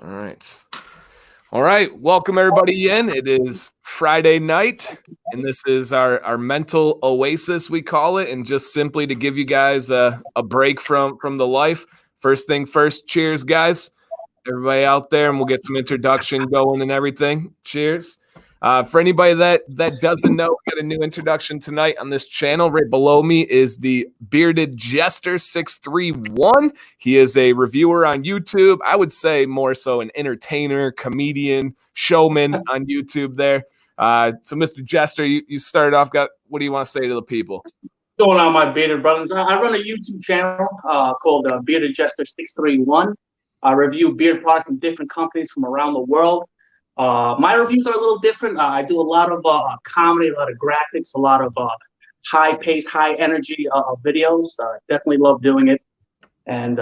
All right. All right. Welcome everybody in. It is Friday night, and this is our mental oasis, we call it, and just simply to give you guys a break from the life. First thing first, cheers, guys. Everybody out there, and we'll get some introduction going and everything. Cheers. For anybody that doesn't know, we got a new introduction tonight on this channel. Right below me is the bearded Jester 631. He is a reviewer on YouTube. I would say more so an entertainer, comedian, showman on YouTube there. So Mr. Jester, you started off. What do you want to say to the people? What's going on, my bearded brothers? I run a YouTube channel called Bearded Jester 631. I review beard products from different companies from around the world. My reviews are a little different. I do a lot of comedy, a lot of graphics, a lot of high-paced, high-energy videos. Definitely love doing it. And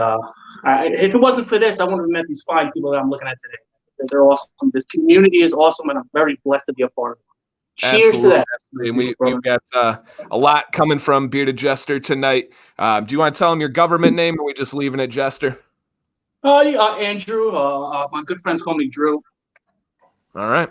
if it wasn't for this, I wouldn't have met these fine people that I'm looking at today. They're awesome. This community is awesome, and I'm very blessed to be a part of it. Cheers to that. Absolutely. We've got a lot coming from Bearded Jester tonight. Do you want to tell them your government name, or are we just leaving it Jester? Andrew. My good friends call me Drew. All right.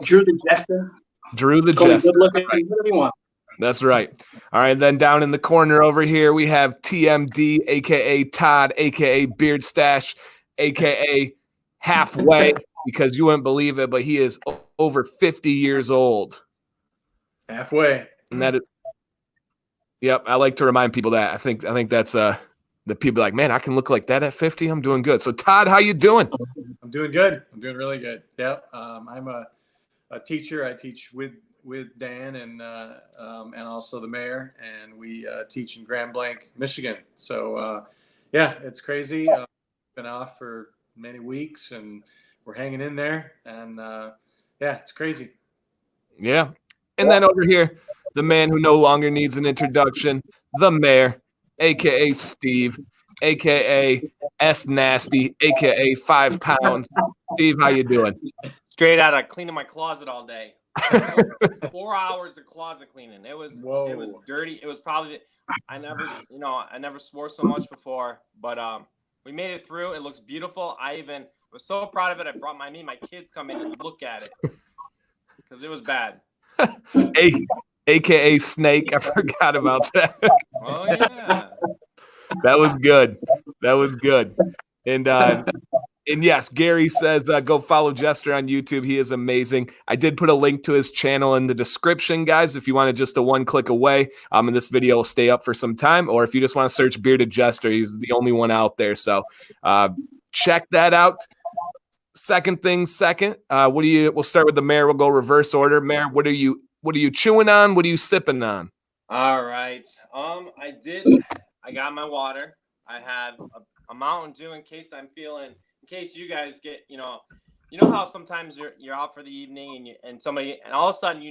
Drew the Jester. Drew the Jester. Good looking, whatever you want. That's right. All right. Then down in the corner over here, we have TMD, a.k.a. Todd, a.k.a. Beard Stash, a.k.a. Halfway, because you wouldn't believe it, but he is over 50 years old. Halfway. And that is, yep, I like to remind people that. I think that's the people are like, man, I can look like that at 50. I'm doing good. So Todd, how you doing? I'm doing good. I'm doing really good. Yep. I'm a teacher. I teach with Dan and also the mayor, and we teach in Grand Blanc, Michigan. So yeah, it's crazy. Been off for many weeks, and we're hanging in there. And yeah, it's crazy. Yeah. And then over here, the man who no longer needs an introduction, the mayor, a.k.a. Steve, a.k.a. S Nasty, a.k.a. 5 pounds. Steve, how you doing? Straight out of cleaning my closet all day. 4 hours of closet cleaning. It was dirty. It was probably I never swore so much before, but we made it through. It looks beautiful. I was so proud of it. I brought my kids come in and look at it because it was bad. AKA Snake. I forgot about that. Oh yeah. That was good. And yes, Gary says go follow Jester on YouTube. He is amazing. I did put a link to his channel in the description, guys, if you want to just a one click away. And this video will stay up for some time, or if you just want to search Bearded Jester, he's the only one out there. So check that out. Second thing second, we'll start with the mayor. We'll go reverse order. Mayor, what are you chewing on? What are you sipping on? All right. I got my water. I have a Mountain Dew in case you guys get, you know how sometimes you're out for the evening and all of a sudden,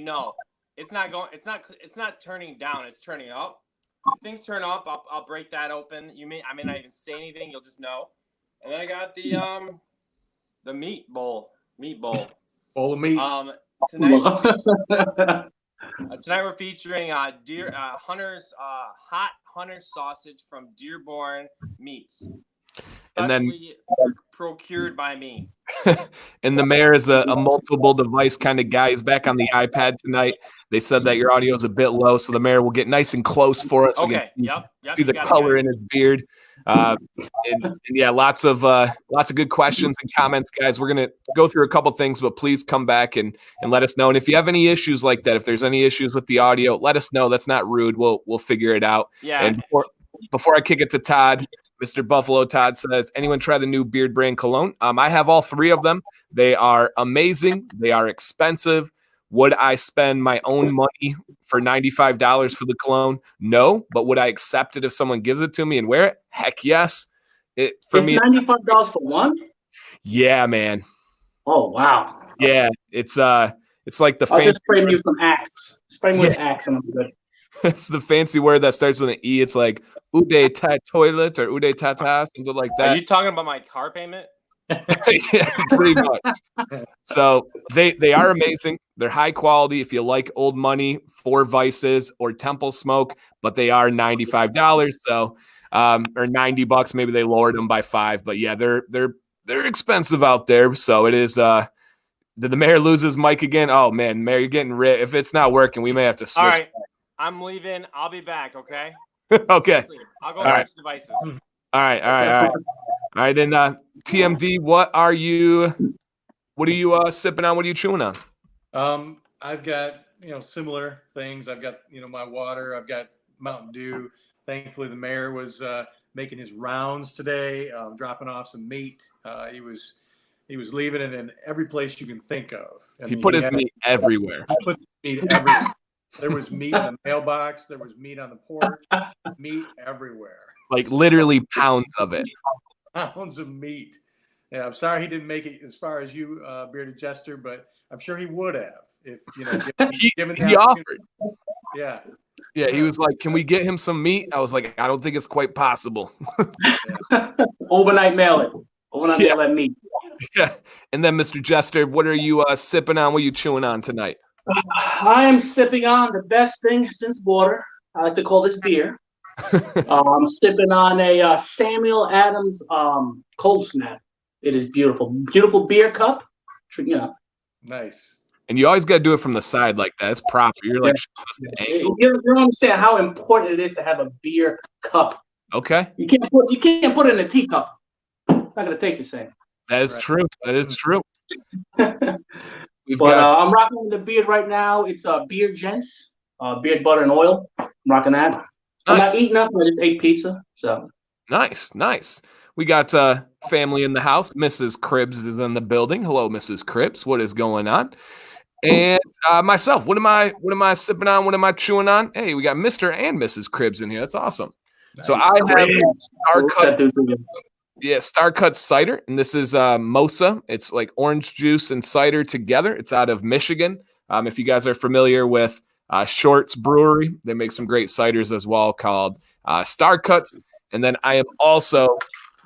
it's not turning down, it's turning up. If things turn up, I'll break that open. I may not even say anything, you'll just know. And then I got the meat bowl. Full of meat. Tonight we're featuring Hunter's hot Hunter sausage from Dearborn Meats, and then procured by me. And the mayor is a multiple device kind of guy. He's back on the iPad tonight. They said that your audio is a bit low, so the mayor will get nice and close for us. Okay. See the color in his beard. And yeah, lots of good questions and comments, guys. We're gonna go through a couple things, but please come back and let us know. And if you have any issues like that, if there's any issues with the audio, let us know. That's not rude. We'll figure it out. Yeah. And before I kick it to Todd, Mr. Buffalo Todd says, anyone try the new beard brand cologne? I have all 3 of them. They are amazing. They are expensive. Would I spend my own money for $95 for the cologne? No. But would I accept it if someone gives it to me and wear it? Heck yes. It's $95 for one? Yeah, man. Oh, wow. Yeah. It's like the I'll just spray you some Axe. Spray me with Axe and I'm good. It's the fancy word that starts with an E. It's like Ude Tat Toilet or Ude Tata, something like that. Are you talking about my car payment? Yeah, pretty much. So they are amazing. They're high quality. If you like old money, 4 Vices or Temple Smoke, but they are $95. So or $90. Maybe they lowered them by 5. But yeah, they're they're expensive out there. So it is. Did the mayor lose his mic again? Oh man, Mayor, you're getting rid. If it's not working, we may have to switch. All right, I'm leaving. I'll be back. Okay. Okay. Seriously, I'll go All switch devices. All right. Then TMD, what are you sipping on? What are you chewing on? I've got, similar things. I've got, my water. I've got Mountain Dew. Thankfully, the mayor was making his rounds today, dropping off some meat. He was leaving it in every place you can think of. He put his meat everywhere. There was meat in the mailbox. There was meat on the porch. Meat everywhere. Like literally pounds of it. Pounds of meat. Yeah, I'm sorry he didn't make it as far as you, Bearded Jester, but I'm sure he would have if given he offered. Yeah. Yeah, he was like, "Can we get him some meat?" I was like, "I don't think it's quite possible." Overnight mail it. Mail that meat. Yeah. And then, Mr. Jester, what are you sipping on? What are you chewing on tonight? I am sipping on the best thing since water. I like to call this beer. I'm sipping on a Samuel Adams Cold Snap. It is beautiful. Beautiful beer cup. Nice. And you always got to do it from the side like that. It's proper. You're like, you don't understand how important it is to have a beer cup. Okay. You can't put it in a teacup. It's not gonna taste the same. That is true. That is true. I'm rocking the beard right now. It's Beard Gents, beard butter and oil. I'm rocking that. Nice. I'm not eating nothing. I just ate pizza. So nice. We got family in the house. Mrs. Cribbs is in the building. Hello, Mrs. Cribbs. What is going on? And myself. What am I sipping on? What am I chewing on? Hey, we got Mr. and Mrs. Cribbs in here. That's awesome. Nice. So I have Star Cut cider, and this is Mosa. It's like orange juice and cider together. It's out of Michigan. If you guys are familiar with Shorts Brewery, they make some great ciders as well called Star Cuts. And then I am also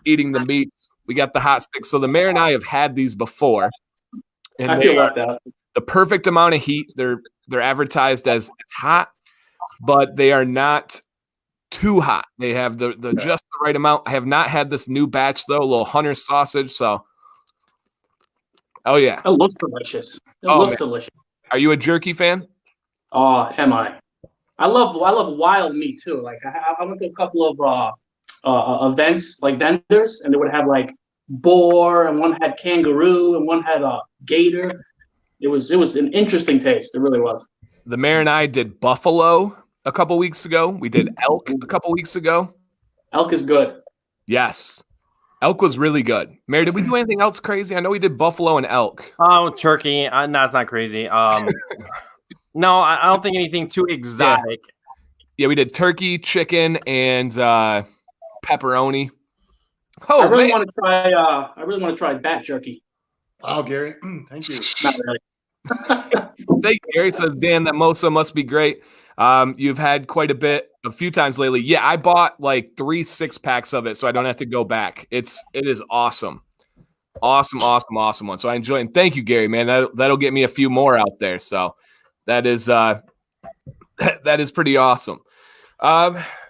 eating the meat. We got the hot sticks. So the mayor and I have had these before, and I feel like that. The perfect amount of heat. They're advertised as it's hot, but they are not too hot. They have the just the right amount. I have not had this new batch though, a little Hunter sausage. So, oh yeah, it looks delicious. It looks delicious. Are you a jerky fan? Oh, am I? I love wild meat too. Like I went to a couple of events, like vendors, and they would have like boar, and one had kangaroo, and one had a gator. It was an interesting taste. It really was. The mayor and I did buffalo a couple weeks ago. We did elk a couple weeks ago. Elk is good. Yes. Elk was really good. Mayor, did we do anything else crazy? I know we did buffalo and elk. Oh, turkey. No, it's not crazy. No, I don't think anything too exotic. Yeah, we did turkey, chicken, and pepperoni. Oh, I really want to try bat jerky. Wow, Gary. Thank you. Not really. Thank you, Gary. Says, Dan, that Mosa must be great. You've had quite a few times lately. Yeah, I bought like 3 6-packs of it, so I don't have to go back. It is awesome. Awesome one. So I enjoy it. And thank you, Gary, man. That'll get me a few more out there. So that is pretty awesome.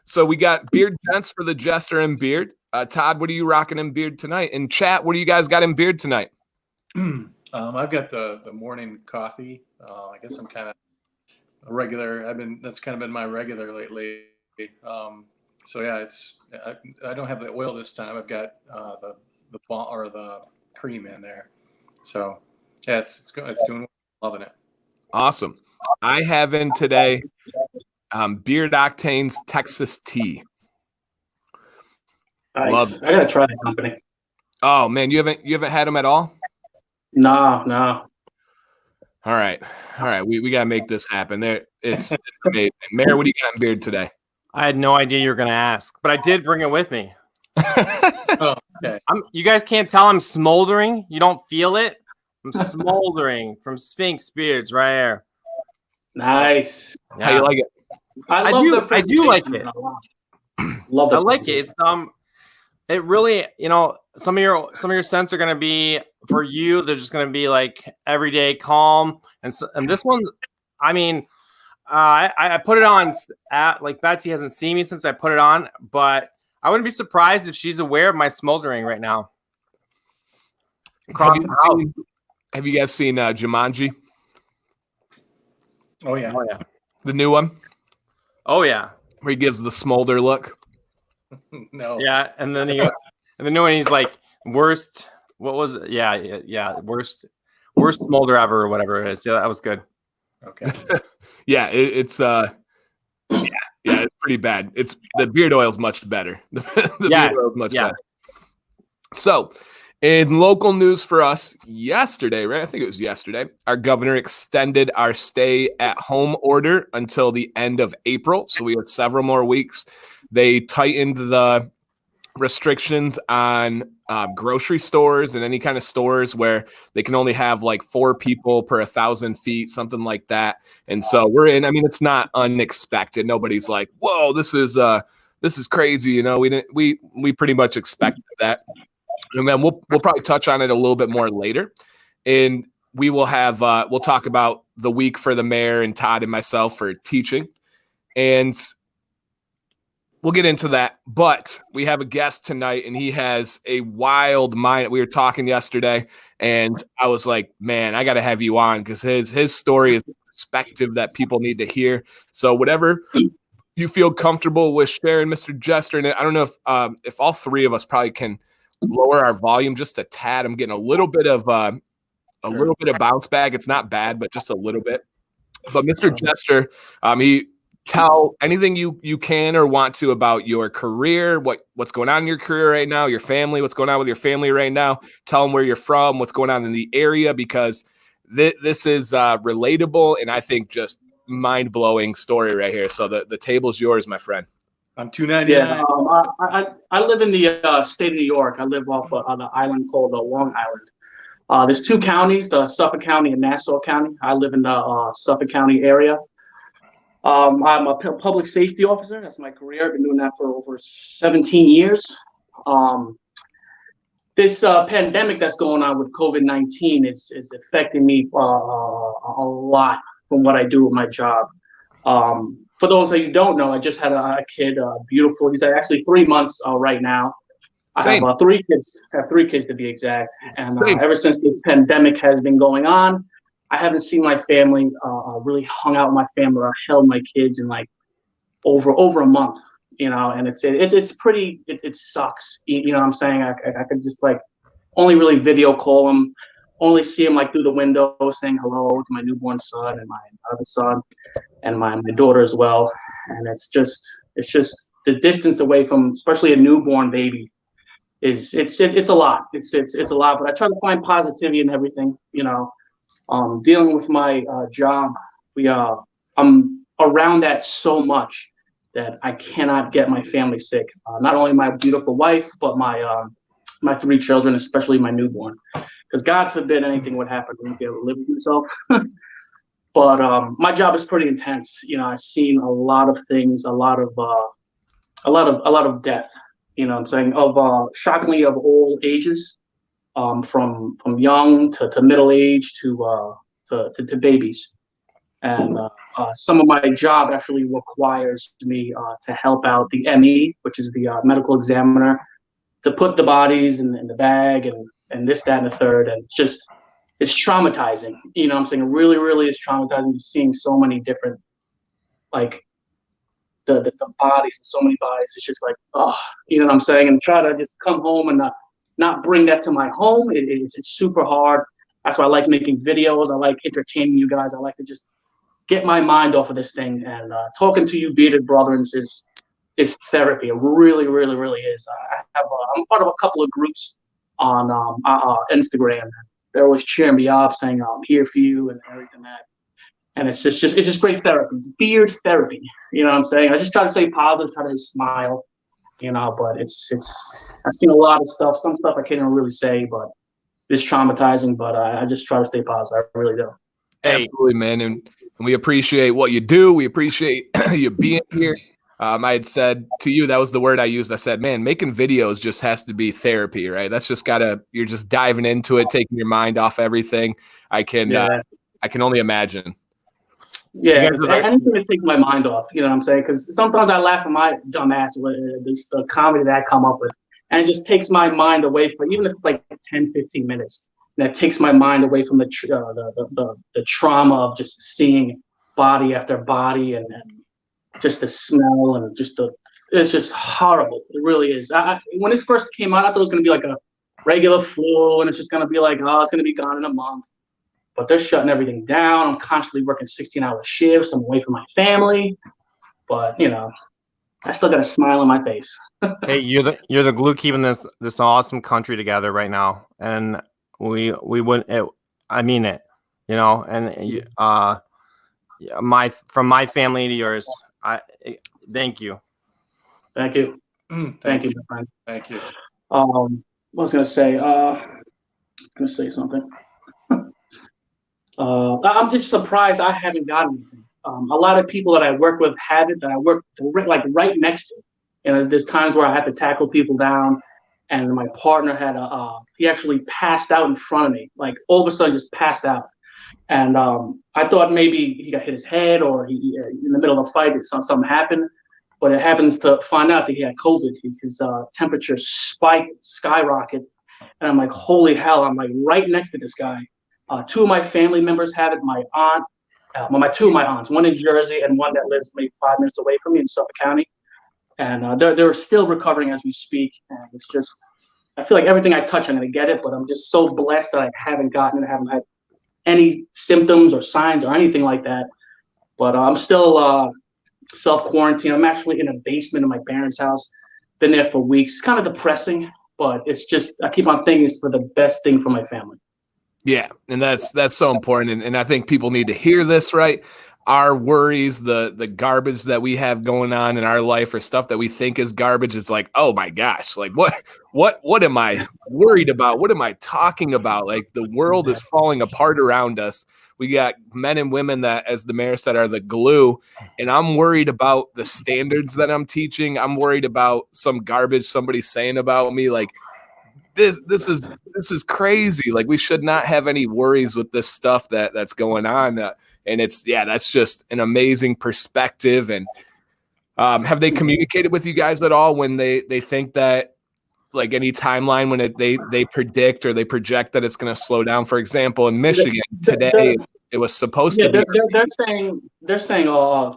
So we got Beard Gents for the Jester and Beard. Todd, what are you rocking in Beard tonight? In chat, what do you guys got in Beard tonight? I've got the morning coffee. I guess I'm kind of a regular. That's kind of been my regular lately. So yeah, I don't have the oil this time. I've got the cream in there. So yeah, it's doing well. Loving it. Awesome. I have in today Beard Octane's Texas tea. Nice. Love it. I gotta try that company. Oh man, you haven't had them at all? No. All right. We gotta make this happen. It's amazing. Mayor, what do you got in Beard today? I had no idea you were gonna ask, but I did bring it with me. Oh, okay. You guys can't tell I'm smoldering. You don't feel it? I'm smoldering from Sphinx Beards right here. Nice. Yeah. How you like it? I do like it. Love it. I like it. It's it really, some of your scents are gonna be for you. They're just gonna be like everyday calm, and this one, I mean, I put it on like Betsy hasn't seen me since I put it on, but I wouldn't be surprised if she's aware of my smoldering right now. Have you guys seen Jumanji? Oh yeah. Oh yeah. The new one? Oh yeah. Where he gives the smolder look. No. Yeah, and then the new one, he's like worst. What was it? Yeah. Worst smolder ever or whatever it is. Yeah, that was good. Okay. Yeah, it's it's pretty bad. It's the beard oil's much better. The beard oil's much better. So, in local news for us yesterday, right? I think it was yesterday. Our governor extended our stay at home order until the end of April. So we have several more weeks. They tightened the restrictions on grocery stores and any kind of stores where they can only have like 4 people per 1,000 feet, something like that. And so we're in. I mean, it's not unexpected. Nobody's like, "Whoa, this is crazy." You know, we pretty much expected that. And then we'll probably touch on it a little bit more later. And we will have we'll talk about the week for the mayor and Todd and myself for teaching. And we'll get into that. But we have a guest tonight, and he has a wild mind. We were talking yesterday, and I was like, man, I got to have you on because his story is a perspective that people need to hear. So whatever you feel comfortable with sharing, Mr. Jester, and I don't know if all 3 of us probably can lower our volume just a tad. I'm getting a little bit of bounce back. It's not bad, but just a little bit. But Mr. Jester, he tell anything you can or want to about your career, what's going on in your career right now, your family, what's going on with your family right now. Tell them where you're from, what's going on in the area, because this is relatable and I think just mind-blowing story right here. So the table's yours, my friend. I'm $2.99. Yeah, I live in the state of New York. I live off on the island called Long Island. There's 2 counties, Suffolk County and Nassau County. I live in the Suffolk County area. I'm a public safety officer. That's my career. I've been doing that for over 17 years. This pandemic that's going on with COVID-19 is affecting me a lot from what I do with my job. For those of you who don't know, I just had a kid, beautiful. He's actually 3 months right now. Same. I have 3 kids. I have 3 kids to be exact. And ever since the pandemic has been going on, I haven't seen my family, really hung out with my family or held my kids in like over a month, you know, and it's pretty, it sucks. You know what I'm saying? I could just like only really video call them, only see them like through the window saying hello to my newborn son and my other son and my daughter as well. And it's just the distance away from, especially a newborn baby, it's a lot. It's a lot, but I try to find positivity in everything, you know. Dealing with my job, I'm around that so much that I cannot get my family sick. Not only my beautiful wife, but my 3 children, especially my newborn. Because God forbid anything would happen, I wouldn't be able to live with myself. But my job is pretty intense. You know, I've seen a lot of things, a lot of death. You know what I'm saying? Shockingly of all ages. From young to middle age to babies, and some of my job actually requires me to help out the ME, which is the medical examiner, to put the bodies in the bag and this, that, and the third, and it's traumatizing. You know what I'm saying? It really, really is traumatizing just seeing so many different, like the bodies and so many bodies. It's just like, oh, you know what I'm saying? And try to just come home and not bring that to my home. It's super hard. That's why I like making videos. I like entertaining you guys. I like to just get my mind off of this thing. And talking to you bearded brethren is therapy. It really, really, really is. I'm part of a couple of groups on Instagram. They're always cheering me up, saying I'm here for you and everything that. And it's just great therapy. It's beard therapy. You know what I'm saying? I just try to stay positive, try to smile. You know, but I've seen a lot of stuff. Some stuff I can't even really say, but it's traumatizing. But I just try to stay positive. I really do. Absolutely, man. And we appreciate what you do. We appreciate you being here. I had said to you, that was the word I used. I said, man, making videos just has to be therapy, right? That's just you're just diving into it, taking your mind off everything. I can only imagine. Yeah, anything to take my mind off, you know what I'm saying? Because sometimes I laugh at my dumb ass with the comedy that I come up with, and it just takes my mind away from, even if it's like 10, 15 minutes. and it takes my mind away from the trauma of just seeing body after body and just the smell and it's just horrible. It really is. When it first came out, I thought it was going to be like a regular flu, and it's just going to be like, oh, it's going to be gone in a month. But they're shutting everything down. I'm constantly working 16-hour shifts. I'm away from my family. But, I still got a smile on my face. Hey, you're the glue keeping this awesome country together right now. And we wouldn't, I mean it, and from my family to yours, thank you. Thank you. Thank you, my friend. Thank you. I was gonna say, something. I'm just surprised I haven't gotten anything. A lot of people that I work with have it, that I work right next to. There's times where I had to tackle people down, and my partner had he actually passed out in front of me, like all of a sudden just passed out. And I thought maybe he got hit his head, or he in the middle of the fight, something happened. But it happens to find out that he had COVID. His temperature skyrocket. And I'm like, holy hell, I'm like right next to this guy. Two of my family members have it. My aunt, two of my aunts, one in Jersey and one that lives maybe 5 minutes away from me in Suffolk County. And they're still recovering as we speak. And it's just, I feel like everything I touch, I'm going to get it. But I'm just so blessed that I haven't gotten it. I haven't had any symptoms or signs or anything like that. But I'm still self-quarantine. I'm actually in a basement in my parents' house. Been there for weeks. It's kind of depressing, but it's just, I keep on thinking it's for the best thing for my family. Yeah, and that's so important, and I think people need to hear this, right? Our worries, the garbage that we have going on in our life, or stuff that we think is garbage, is like, oh my gosh, like what am I worried about? What am I talking about? Like, the world is falling apart around us. We got men and women that, as the mayor said, are the glue, and I'm worried about the standards that I'm teaching. I'm worried about some garbage somebody's saying about me, like. This is crazy. Like, we should not have any worries with this stuff that's going on. And that's just an amazing perspective. And have they communicated with you guys at all when they think that, like, any timeline when they predict or they project that it's going to slow down? For example, in Michigan today, it was supposed to be. They're saying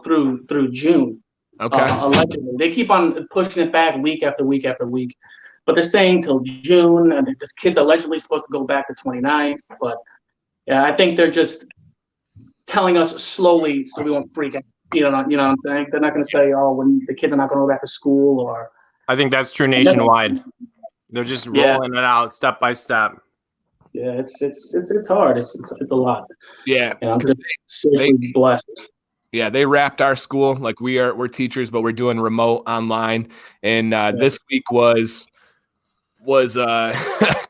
through June. Okay. Allegedly, they keep on pushing it back week after week after week. But they're saying till June, and this kid's allegedly supposed to go back to 29th. But yeah, I think they're just telling us slowly so we won't freak out. You know what I'm saying? They're not going to say, oh, when the kids are not going to go back to school, or. I think that's true nationwide. They're just rolling it out step by step. Yeah, it's hard. It's a lot. Yeah, and I'm just seriously blessed. Yeah, they wrapped our school. Like, we're teachers, but we're doing remote online. And this week was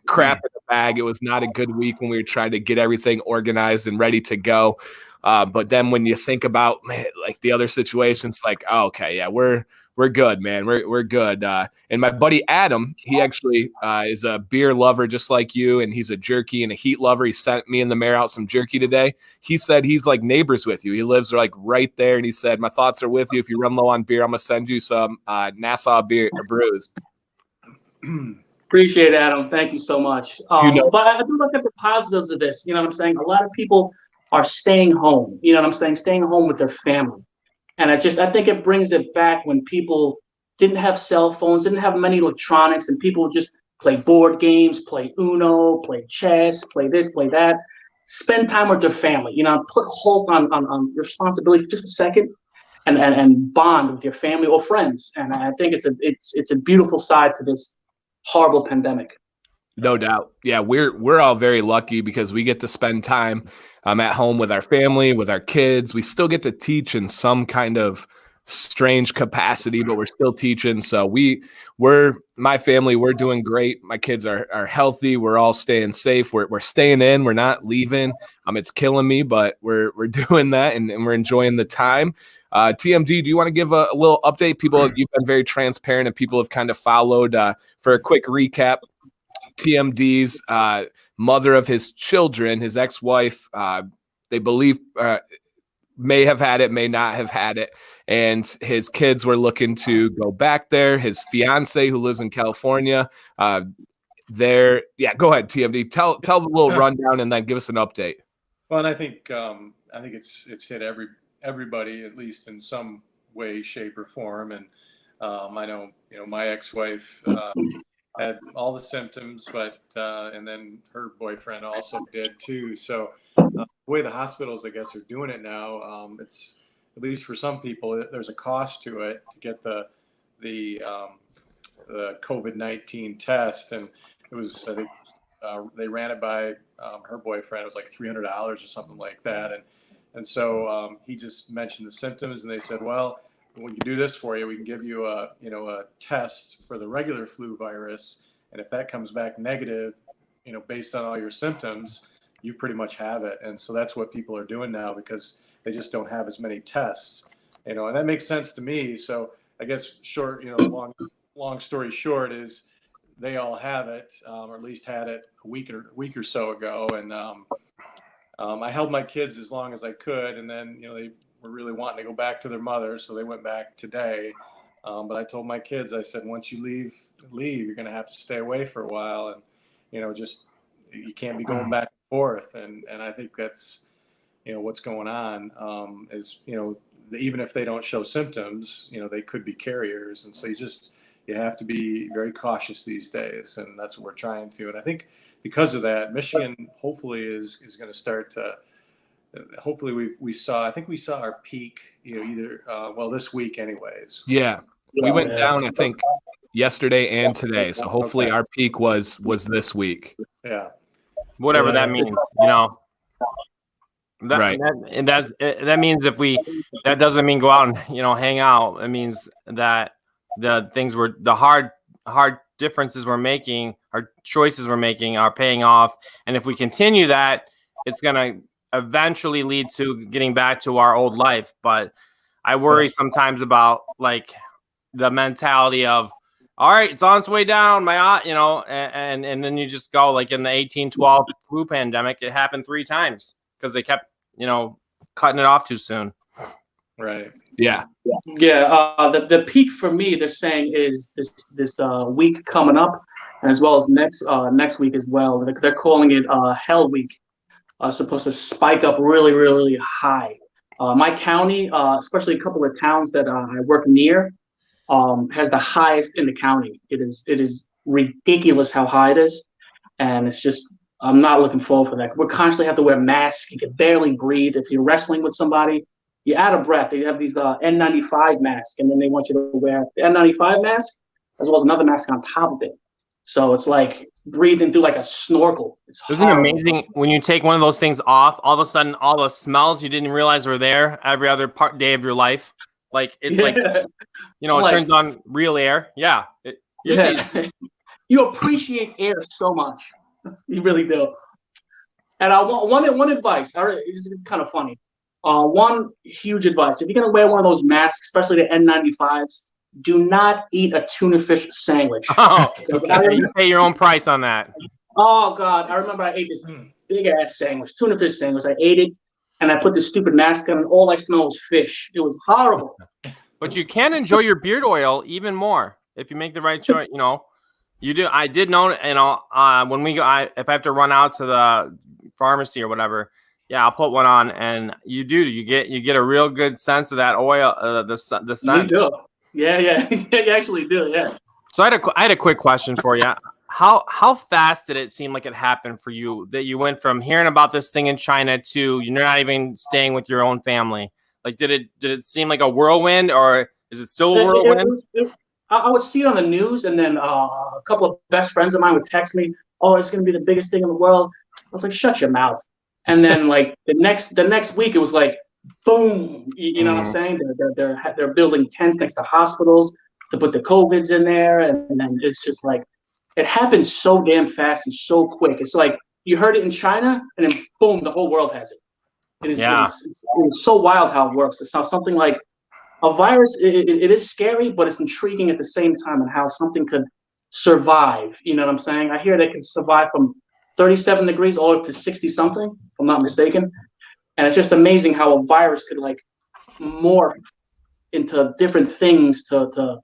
crap in the bag. It was not a good week when we were trying to get everything organized and ready to go. But then when you think about, man, like, the other situations, like, oh, okay, yeah, we're good, man. We're good. And my buddy Adam, he actually is a beer lover just like you, and he's a jerky and a heat lover. He sent me and the mayor out some jerky today. He said he's like neighbors with you. He lives like right there, and he said, my thoughts are with you. If you run low on beer, I'm gonna send you some Nassau beer or brews. Appreciate it, Adam. Thank you so much. But I do look at the positives of this. You know what I'm saying? A lot of people are staying home. You know what I'm saying? Staying home with their family. And I think it brings it back when people didn't have cell phones, didn't have many electronics, and people would just play board games, play Uno, play chess, play this, play that. Spend time with their family. Put hold on responsibility for just a second, and bond with your family or friends. And I think it's a beautiful side to this horrible pandemic. No doubt. Yeah, we're all very lucky because we get to spend time at home with our family, with our kids. We still get to teach in some kind of strange capacity, but we're still teaching. So my family, we're doing great. My kids are healthy. We're all staying safe. We're staying in. We're not leaving. It's killing me, but we're doing that, and we're enjoying the time. TMD, do you want to give a little update? You've been very transparent, and people have kind of followed. For a quick recap, TMD's mother of his children, his ex-wife, they believe may have had it, may not have had it, and his kids were looking to go back there. His fiance, who lives in California, there. Yeah, go ahead, TMD. Tell the little rundown and then give us an update. Well, and I think it's hit everybody, at least in some way, shape, or form. And I know, my ex-wife had all the symptoms, but and then her boyfriend also did too. So the way the hospitals, I guess, are doing it now, it's, at least for some people, there's a cost to it to get the COVID-19 test, and it was, I think, they ran it by her boyfriend. It was like $300 or something like that, and so he just mentioned the symptoms, and they said, well, we can do this for you. We can give you a test for the regular flu virus, and if that comes back negative, based on all your symptoms, you pretty much have it. And so that's what people are doing now, because they just don't have as many tests, and that makes sense to me. So I guess long story short is they all have it, or at least had it a week or so ago. And I held my kids as long as I could, and then they were really wanting to go back to their mother, so they went back today. But I told my kids, I said, once you leave, you're going to have to stay away for a while, and just you can't be going back and forth. And I think that's what's going on, is even if they don't show symptoms, they could be carriers, and so you have to be very cautious these days, and that's what we're trying to. And I think because of that, Michigan hopefully is going to start to. Hopefully we saw our peak, either this week anyways. Yeah, we went down, I think, yesterday and today. So hopefully our peak was this week. Yeah, whatever that means, Right. That means that doesn't mean go out and hang out. It means that the hard differences we're making, our choices we're making, are paying off. And if we continue that, it's gonna eventually lead to getting back to our old life. But I worry sometimes about the mentality of, all right, it's on its way down, and then you just go like in the 1812 flu pandemic, it happened 3 times because they kept cutting it off too soon. Right. Yeah. The peak for me, they're saying, is this week coming up, and as well as next week as well. They're calling it Hell Week. Supposed to spike up really, really, really high. My county, especially a couple of towns that I work near, has the highest in the county. It is ridiculous how high it is, and it's just, I'm not looking forward for that. We constantly have to wear masks. You can barely breathe. If you're wrestling with somebody, you're out of breath. They have these N95 masks, and then they want you to wear the N95 mask as well as another mask on top of it. So it's like breathing through like a snorkel. Isn't it amazing when you take one of those things off, all of a sudden all the smells you didn't realize were there every other day of your life? Like it's it turns on real air. Yeah. You appreciate air so much. You really do. And I want one advice. All right, this is kind of funny. One huge advice: if you're gonna wear one of those masks, especially the N95s, do not eat a tuna fish sandwich. Oh, okay. You pay your own price on that. Oh God, I remember I ate this big ass sandwich, tuna fish sandwich. I ate it, and I put this stupid mask on, and all I smelled was fish. It was horrible. But you can enjoy your beard oil even more if you make the right choice. You do. I did know. When we go, if I have to run out to the pharmacy or whatever, yeah, I'll put one on, and you get a real good sense of that oil, the scent. You do. Yeah, you actually do. Yeah. So I had a quick question for you. How fast did it seem like it happened for you that you went from hearing about this thing in China to you're not even staying with your own family? Like, did it seem like a whirlwind, or is it still a whirlwind? I would see it on the news, and then a couple of best friends of mine would text me, "Oh, it's going to be the biggest thing in the world." I was like, "Shut your mouth!" And then like the next week, it was like, boom. You know what I'm saying? They're building tents next to hospitals to put the COVIDs in there, and then it's just like it happened so damn fast and so quick. It's like you heard it in China, and then boom, the whole world has it. It's so wild how it works. It's not something like a virus. It is scary, but it's intriguing at the same time, and how something could survive. You know what I'm saying? I hear they can survive from 37 degrees all up to 60 something, if I'm not mistaken. And it's just amazing how a virus could like morph into different things to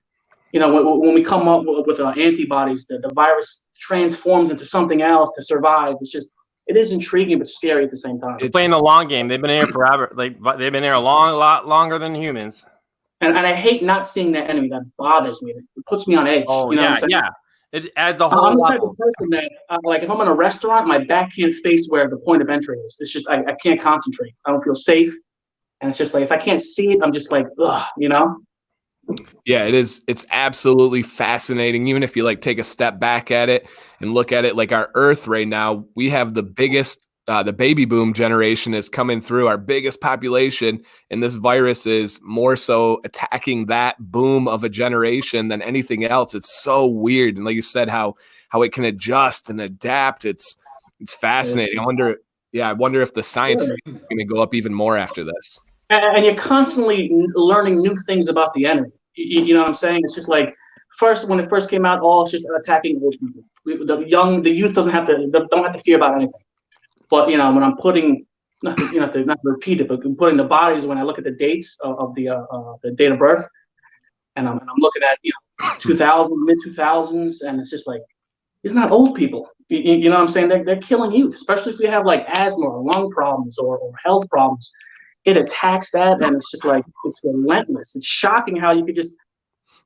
you know, when we come up with antibodies, the virus transforms into something else to survive. It is intriguing but scary at the same time. It's playing the long game. They've been here forever. Like they've been here a lot longer than humans. And I hate not seeing that enemy. That bothers me. It puts me on edge. Oh, you know yeah, what I'm saying? yeah. It adds a whole I'm the lot. type of person that, like, if I'm in a restaurant, my back can't face where the point of entry is. It's just, I can't concentrate. I don't feel safe. And it's just like, if I can't see it, I'm just like, ugh, you know? Yeah, it is. It's absolutely fascinating. Even if you like take a step back at it and look at it, like our Earth right now, we have the biggest, the baby boom generation is coming through, our biggest population, and this virus is more so attacking that boom of a generation than anything else. It's so weird, and like you said, how it can adjust and adapt. It's fascinating. I wonder if the science is going to go up even more after this. And you're constantly learning new things about the enemy. You know what I'm saying? It's just like, when it first came out, it's just attacking old people. The youth don't have to fear about anything. But you know, when I'm putting, not to repeat it, but putting the bodies, when I look at the dates of the date of birth, and I'm looking at 2000, mid 2000s, and it's just like, these are not old people. You know what I'm saying? They're killing youth, especially if you have like asthma or lung problems or health problems. It attacks that, and it's just like, it's relentless. It's shocking how you could just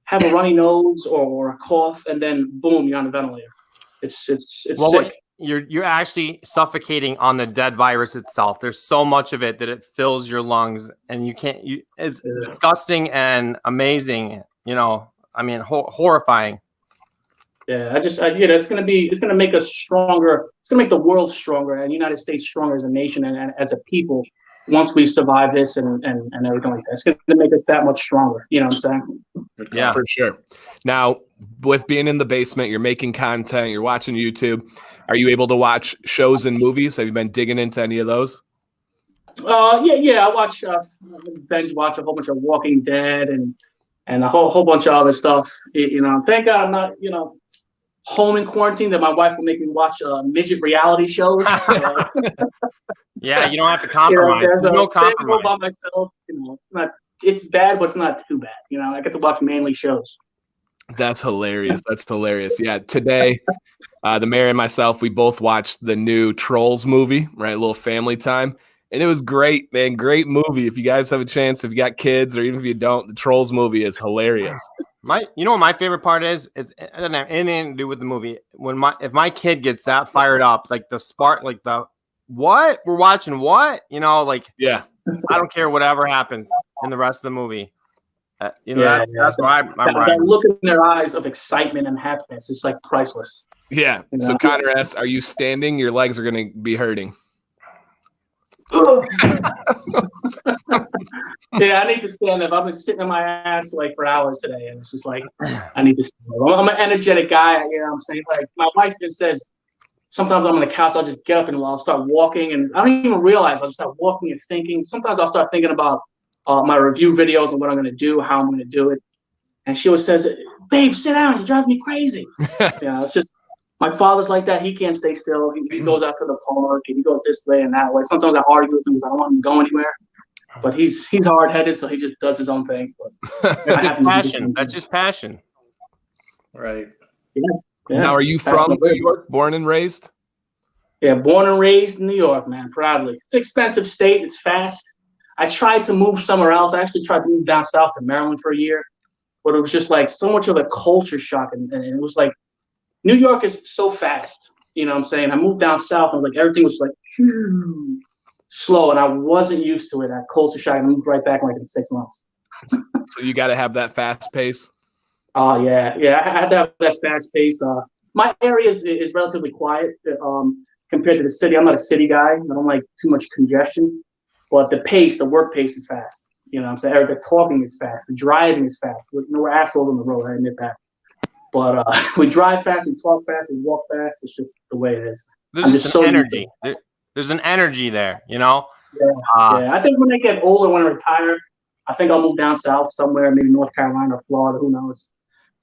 have a runny nose or a cough, and then boom, you're on a ventilator. It's sick. You're actually suffocating on the dead virus itself. There's so much of it that it fills your lungs, and it's disgusting and amazing. You know, I mean, horrifying. Yeah, it's gonna make us stronger. It's gonna make the world stronger and the United States stronger as a nation and as a people. Once we survive this and everything like that, it's gonna make us that much stronger. You know what I'm saying? Yeah, for sure. Now, with being in the basement, you're making content, you're watching YouTube. Are you able to watch shows and movies? Have you been digging into any of those? Yeah. I watch binge watch a whole bunch of Walking Dead and a whole bunch of other stuff. You know, thank God I'm not home in quarantine that my wife will make me watch midget reality shows. Yeah, you don't have to compromise. There's no compromise. By myself, it's bad, but it's not too bad. You know, I get to watch manly shows. That's hilarious. Yeah, today, the mayor and myself, we both watched the new Trolls movie, right? A little family time. And it was great, man. Great movie. If you guys have a chance, if you got kids or even if you don't, the Trolls movie is hilarious. You know what my favorite part is? It doesn't have anything to do with the movie. If my kid gets that fired up, like the spark, like the what? We're watching what? You know, like, yeah. I don't care whatever happens in the rest of the movie. That's why I'm right. That look in their eyes of excitement and happiness, it's like priceless. Yeah. You know? So Connor asks, are you standing? Your legs are going to be hurting. Yeah, I need to stand up. I've been sitting on my ass like for hours today, and it's just like, I need to stand up. I'm an energetic guy, you know what I'm saying? Like, my wife just says, sometimes I'm on the couch, I'll just get up and I'll start walking, and I don't even realize I'll just start walking and thinking. Sometimes I'll start thinking about my review videos and what I'm going to do, how I'm going to do it. And she always says, babe, sit down, you're driving me crazy. It's just, my father's like that. He can't stay still. He goes out to the park and he goes this way and that way. Sometimes I argue with him because I don't want him to go anywhere. But he's hard-headed, so he just does his own thing. But passion. That's just passion. Right. Yeah. Now, are you from New York, born and raised? Yeah, born and raised in New York, man, proudly. It's an expensive state. It's fast. I tried to move somewhere else. I actually tried to move down south to Maryland for a year. But it was just like so much of a culture shock. And it was like, New York is so fast. You know what I'm saying? I moved down south and like everything was like slow. And I wasn't used to it. That culture shock. I moved right back like in 6 months. So you got to have that fast pace. Oh, yeah. I had to have that fast pace. My area is relatively quiet compared to the city. I'm not a city guy. I don't like too much congestion. But the work pace is fast. You know what I'm saying? The talking is fast. The driving is fast. We're assholes on the road. I admit that. But we drive fast, we talk fast, we walk fast. It's just the way it is. There's just an energy. There's an energy there, you know? Yeah. I think when I get older, when I retire, I think I'll move down south somewhere, maybe North Carolina or Florida, who knows.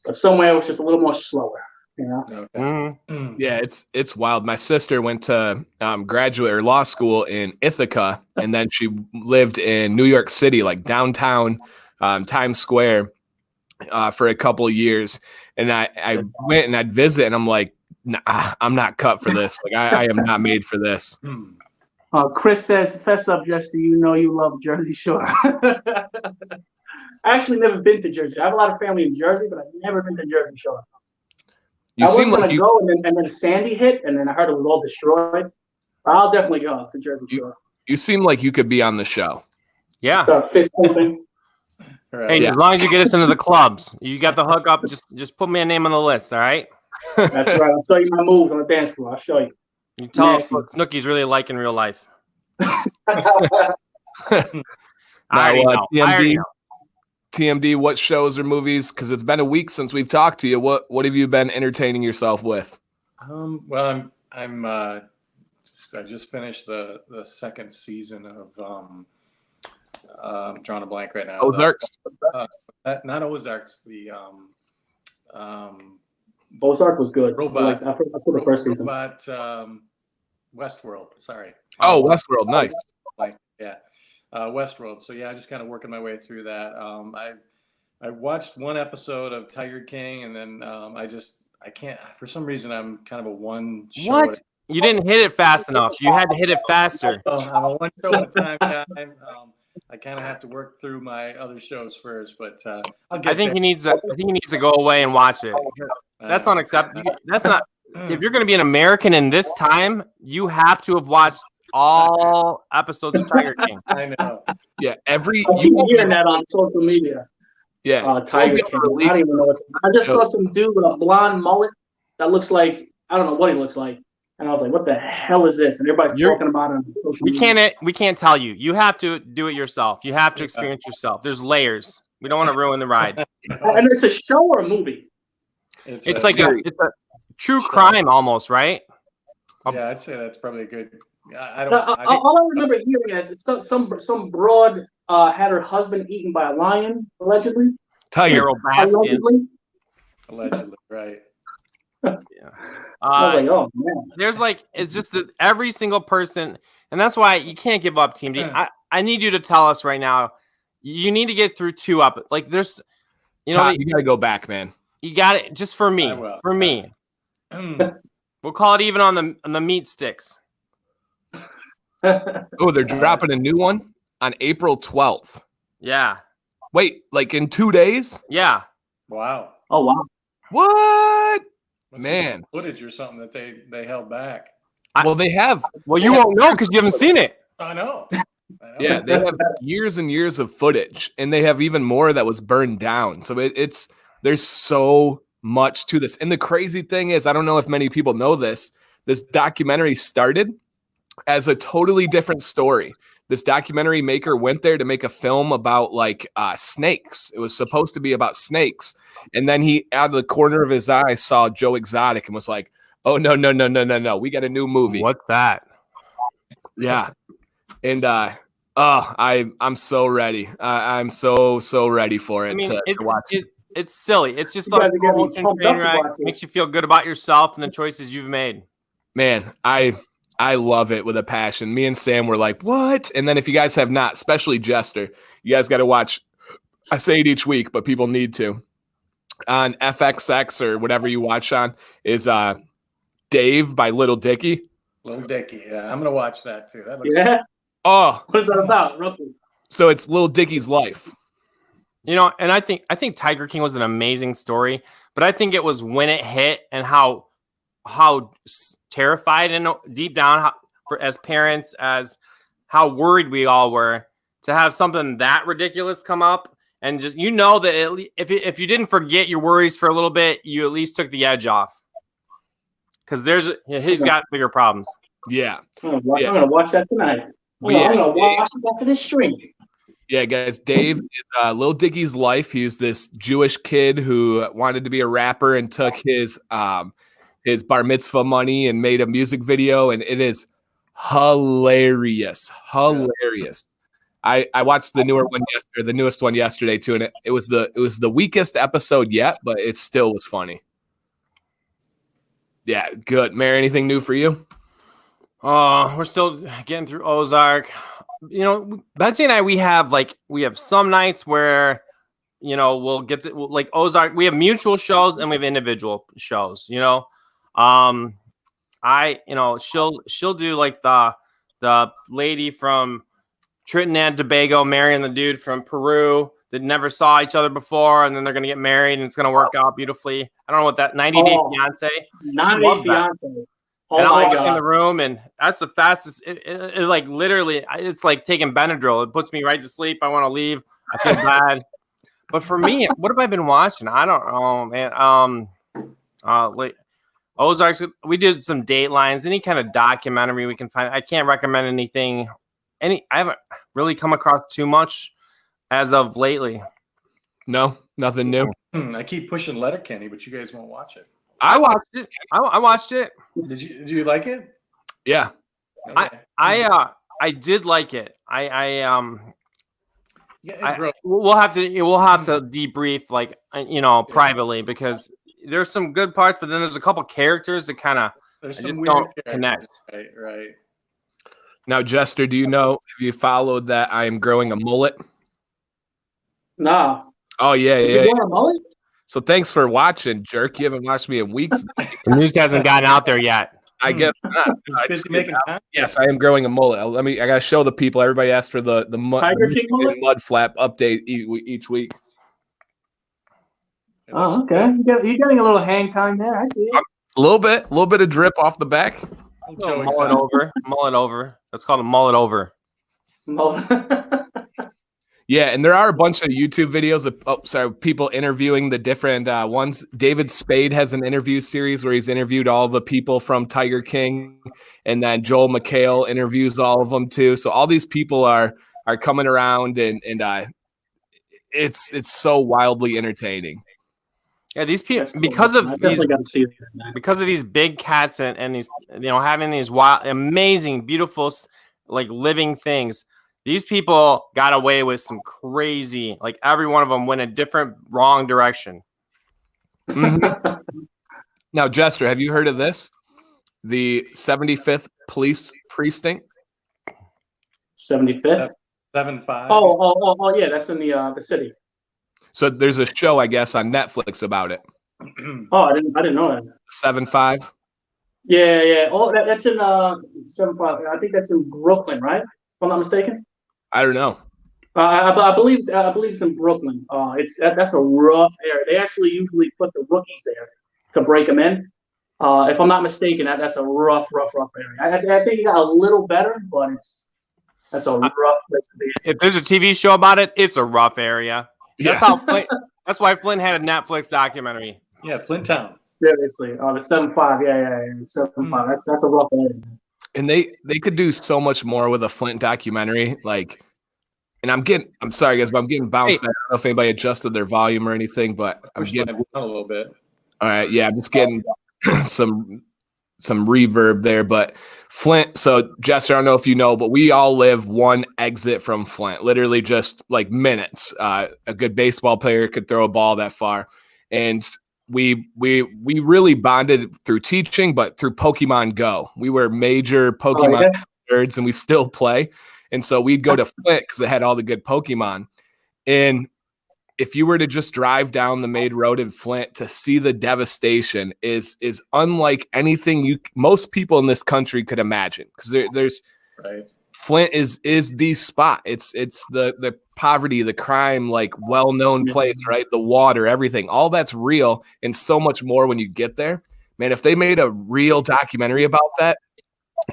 But somewhere it's just a little more slower, you know? Okay. Mm-hmm. Yeah, it's wild. My sister went to graduate or law school in Ithaca, and then she lived in New York City, like downtown Times Square. for a couple of years, and I went and I'd visit, and I'm like, nah, I'm not cut for this. Like I am not made for this. Chris says, "Fess up, Jester. You know you love Jersey Shore." I actually never been to Jersey. I have a lot of family in Jersey, but I've never been to Jersey Shore. I was gonna go, and then Sandy hit, and then I heard it was all destroyed. I'll definitely go to Jersey Shore. You seem like you could be on the show. Yeah. Start fist pumping. Hey, as long as you get us into the clubs, you got the hookup. Just put me a name on the list, all right? That's right. I'll show you my moves on the dance floor. I'll show you. You tell us what Snooki's really like in real life. Now, TMD, what shows or movies? Because it's been a week since we've talked to you. What have you been entertaining yourself with? Well, I just finished the second season of I'm drawing a blank right now. Ozarks. Not Ozarks. The Ozark was good. Robot. I forgot the first season. Robot. Westworld. Sorry. Oh, Westworld. Nice. Westworld. So yeah, I'm just kind of working my way through that. I watched one episode of Tiger King, and then I can't, for some reason I'm kind of a one show. What? You didn't hit it fast enough. You had to hit it faster. I'm a one show at a time guy. I kind of have to work through my other shows first, but I'll get. I think he needs to go away and watch it. That's unacceptable. That's not. If you're going to be an American in this time, you have to have watched all episodes of Tiger King. I know. Yeah, you hearing that on social media. Yeah, Tiger King. I don't even know what. I just saw some dude with a blonde mullet that looks like, I don't know what he looks like, and I was like, "What the hell is this?" And everybody's talking about it on social media. We can't tell you. You have to do it yourself. You have to experience yourself. There's layers. We don't want to ruin the ride. And it's a show or a movie? It's like a true crime almost, right? Yeah, I'd say that's probably a good. All I remember hearing is some broad had her husband eaten by a lion, allegedly. Tiger Allegedly, right? Yeah. I was like, oh man. There's it's just that every single person, and that's why you can't give up, Team D. I need you to tell us right now. You need to get through two up. Like there's, you got to go back, man. You got it just for me. For me. We'll call it even on the meat sticks. Oh, they're dropping a new one on April 12th. Yeah. Wait, like in 2 days? Yeah. Wow. Oh wow. What? Must Man, footage or something that they held back. Well, they have. Well, you won't know because you haven't seen it. I know. Yeah, they have years and years of footage, and they have even more that was burned down. So there's so much to this. And the crazy thing is, I don't know if many people know this. This documentary started as a totally different story. This documentary maker went there to make a film about snakes. It was supposed to be about snakes. And then he, out of the corner of his eye, saw Joe Exotic and was like, oh, no. We got a new movie. What's that? Yeah. And I'm so ready. I'm so ready for it. To watch it. It's silly. It's just like makes you feel good about yourself and the choices you've made. Man, I love it with a passion. Me and Sam were like, what? And then if you guys have not, especially Jester, you guys got to watch. I say it each week, but people need to. On FXX or whatever you watch on is Dave by Little Dicky. Little Dicky, yeah. I'm going to watch that too. That looks Oh. What is that about, roughly? So it's Little Dicky's life. And I think Tiger King was an amazing story, but I think it was when it hit and how terrified and deep down as parents, as how worried we all were to have something that ridiculous come up, and just that if you didn't forget your worries for a little bit, you at least took the edge off, because he's got bigger problems. Yeah, I'm gonna watch that tonight. I'm gonna watch this after this stream. Yeah, guys, Dave is Lil Dicky's life. He's this Jewish kid who wanted to be a rapper and took his bar mitzvah money and made a music video, and it is hilarious. I watched the newest one yesterday too, and it was the weakest episode yet, but it still was funny. Yeah, good. Mary, anything new for you? We're still getting through Ozark. Betsy and I, we have some nights where we'll get to like Ozark. We have mutual shows and we have individual shows. She'll do like the lady from Trinidad and Tobago marrying the dude from Peru that never saw each other before, and then they're gonna get married and it's gonna work out beautifully. I don't know what that 90 Day Fiance. 90 Day Fiance. Oh, and my I'll God. walk in the room, and that's the fastest. It like literally, it's like taking Benadryl. It puts me right to sleep. I want to leave. I feel bad. But for me, what have I been watching? I don't know, man. Like Ozarks. We did some Datelines. Any kind of documentary we can find. I can't recommend anything. I haven't really come across too much as of lately. No, nothing new. I keep pushing Letterkenny, but you guys won't watch it. I watched it. I watched it. Did you like it? Yeah. Okay. I did like it. Yeah, we'll have to debrief privately, because there's some good parts, but then there's a couple characters that kind of just don't connect. Right. Now, Jester, do you know, have you followed that I am growing a mullet? No. Oh, yeah. You growing a mullet? So thanks for watching, Jerk. You haven't watched me in weeks. The news hasn't gotten out there yet. I guess not. He's busy making time. Yes, I am growing a mullet. I got to show the people. Everybody asked for the Tiger King mullet? Mudflap update each week. Oh, okay. You're getting a little hang time there. I see it. A little bit of drip off the back. Mullet over. That's called a mullet over. Yeah, and there are a bunch of YouTube videos of people interviewing the different ones. David Spade has an interview series where he's interviewed all the people from Tiger King, and then Joel McHale interviews all of them too. So all these people are coming around, and it's so wildly entertaining. Yeah, these people, because of these big cats and these, having these wild, amazing, beautiful, like living things. These people got away with some crazy, like every one of them went a different wrong direction. Mm-hmm. Now, Jester, have you heard of this? The 75th Police Precinct? 75th? 7-5. Oh, yeah, that's in the city. So there's a show, I guess, on Netflix about it. Oh, I didn't know that. 7-5? Yeah. Oh, that's in 7-5. I think that's in Brooklyn, right? If I'm not mistaken. I don't know. I believe it's in Brooklyn. That's a rough area. They actually usually put the rookies there to break them in. If I'm not mistaken, that's a rough area. I think it got a little better, but that's a rough place to be. If there's a TV show about it, it's a rough area. Yeah. That's why Flint had a Netflix documentary. Yeah, Flint Town. Seriously, the 7-5. Yeah, 7-5. That's a rough area. And they could do so much more with a Flint documentary. Like, and I'm sorry guys, but I'm getting bounced back. I don't know if anybody adjusted their volume or anything, but I'm getting a little bit. All right, yeah, I'm just getting some reverb there. But Flint, so Jester, I don't know if you know, but we all live one exit from Flint, literally just like minutes. A good baseball player could throw a ball that far. And we really bonded through teaching, but through Pokemon Go. We were major Pokemon nerds, and we still play. And so we'd go to Flint because it had all the good Pokemon. And if you were to just drive down the main road in Flint, to see the devastation is unlike anything most people in this country could imagine. Because there's right. Flint is the spot. It's the poverty, the crime, like well-known place, right? The water, everything, all that's real, and so much more when you get there. Man, if they made a real documentary about that,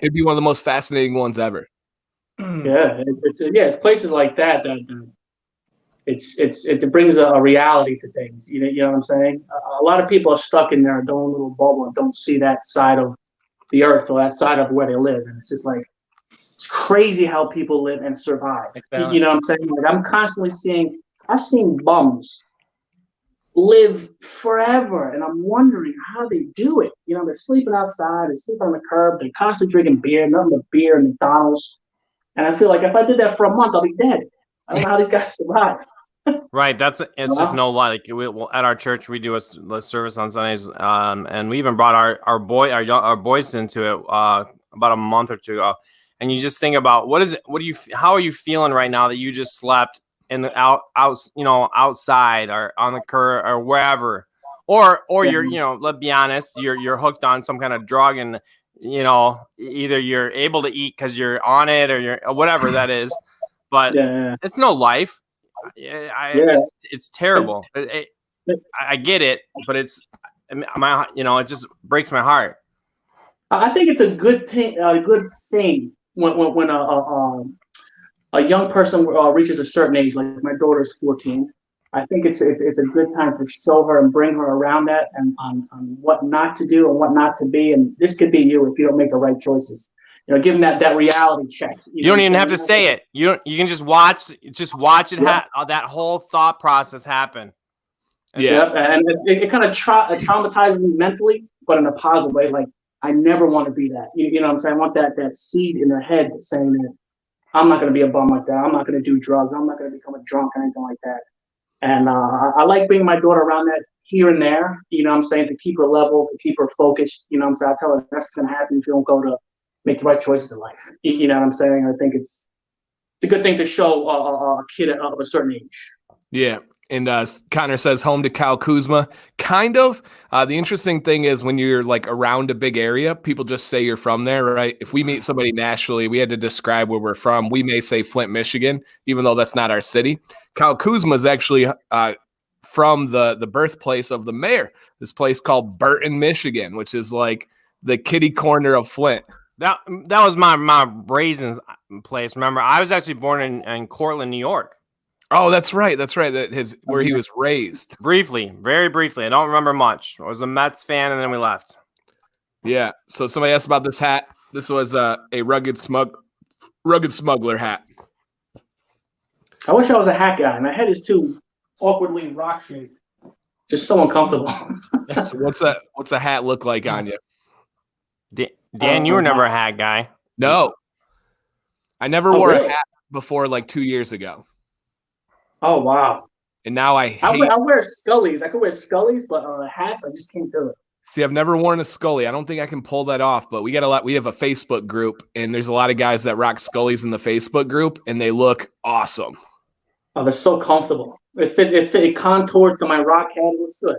it'd be one of the most fascinating ones ever. Yeah, it's places like that it brings a reality to things. You know what I'm saying? A lot of people are stuck in their own little bubble and don't see that side of the earth or that side of where they live, and it's just like, it's crazy how people live and survive. Exactly. You know what I'm saying? Like, I'm constantly I've seen bums live forever, and I'm wondering how they do it. They're sleeping outside, they sleep on the curb, they're constantly drinking beer, nothing but beer and McDonald's. And I feel like if I did that for a month, I'll be dead. I don't know how these guys survive. Right, it's just no lie. Like at our church, we do a service on Sundays, and we even brought our boys into it about a month or two ago. And you just think about how are you feeling right now that you just slept in the outside or on the curb or wherever, or you're, let's be honest, you're hooked on some kind of drug, and either you're able to eat because you're on it or whatever that is, but it's no life. It's terrible. I get it, but it just breaks my heart. I think it's a good thing when a young person reaches a certain age, like my daughter's 14. I think it's a good time to show her and bring her around that and on what not to do and what not to be. And this could be you if you don't make the right choices. Give them that reality check. You don't even have to say it. You can just watch it. That whole thought process happen. Yeah, and it kind of traumatizes me mentally, but in a positive way. Like, I never want to be that. You know what I'm saying? I want that seed in their head saying that I'm not going to be a bum like that. I'm not going to do drugs. I'm not going to become a drunk or anything like that. And I like bringing my daughter around that here and there. You know what I'm saying? To keep her level, to keep her focused. You know what I'm saying? I tell her that's going to happen if you don't go to make the right choices in life. You know what I'm saying? I think it's a good thing to show a kid of a certain age. Yeah. And Connor says home to Kyle Kuzma. Kind of. The interesting thing is when you're like around a big area, people just say you're from there, right? If we meet somebody nationally, we had to describe where we're from. We may say Flint, Michigan, even though that's not our city. Kyle Kuzma is actually from the birthplace of the mayor, this place called Burton, Michigan, which is like the kitty corner of Flint. That was my raising place. Remember, I was actually born in Cortland, New York. Oh, that's right. Where he was raised. Briefly, very briefly. I don't remember much. I was a Mets fan, and then we left. Yeah. So somebody asked about this hat. This was a rugged smuggler hat. I wish I was a hat guy. My head is too awkwardly rock shaped. Just so uncomfortable. So what's a hat look like on you? Dan, you were never a hat guy. No. I never wore a hat before like 2 years ago. Oh, wow. And now I wear Scullies. I could wear Scullies, but hats, I just can't do it. See, I've never worn a Scully. I don't think I can pull that off, but we have a Facebook group, and there's a lot of guys that rock Scullies in the Facebook group, and they look awesome. Oh, they're so comfortable. It contoured to my rock head. It looks good.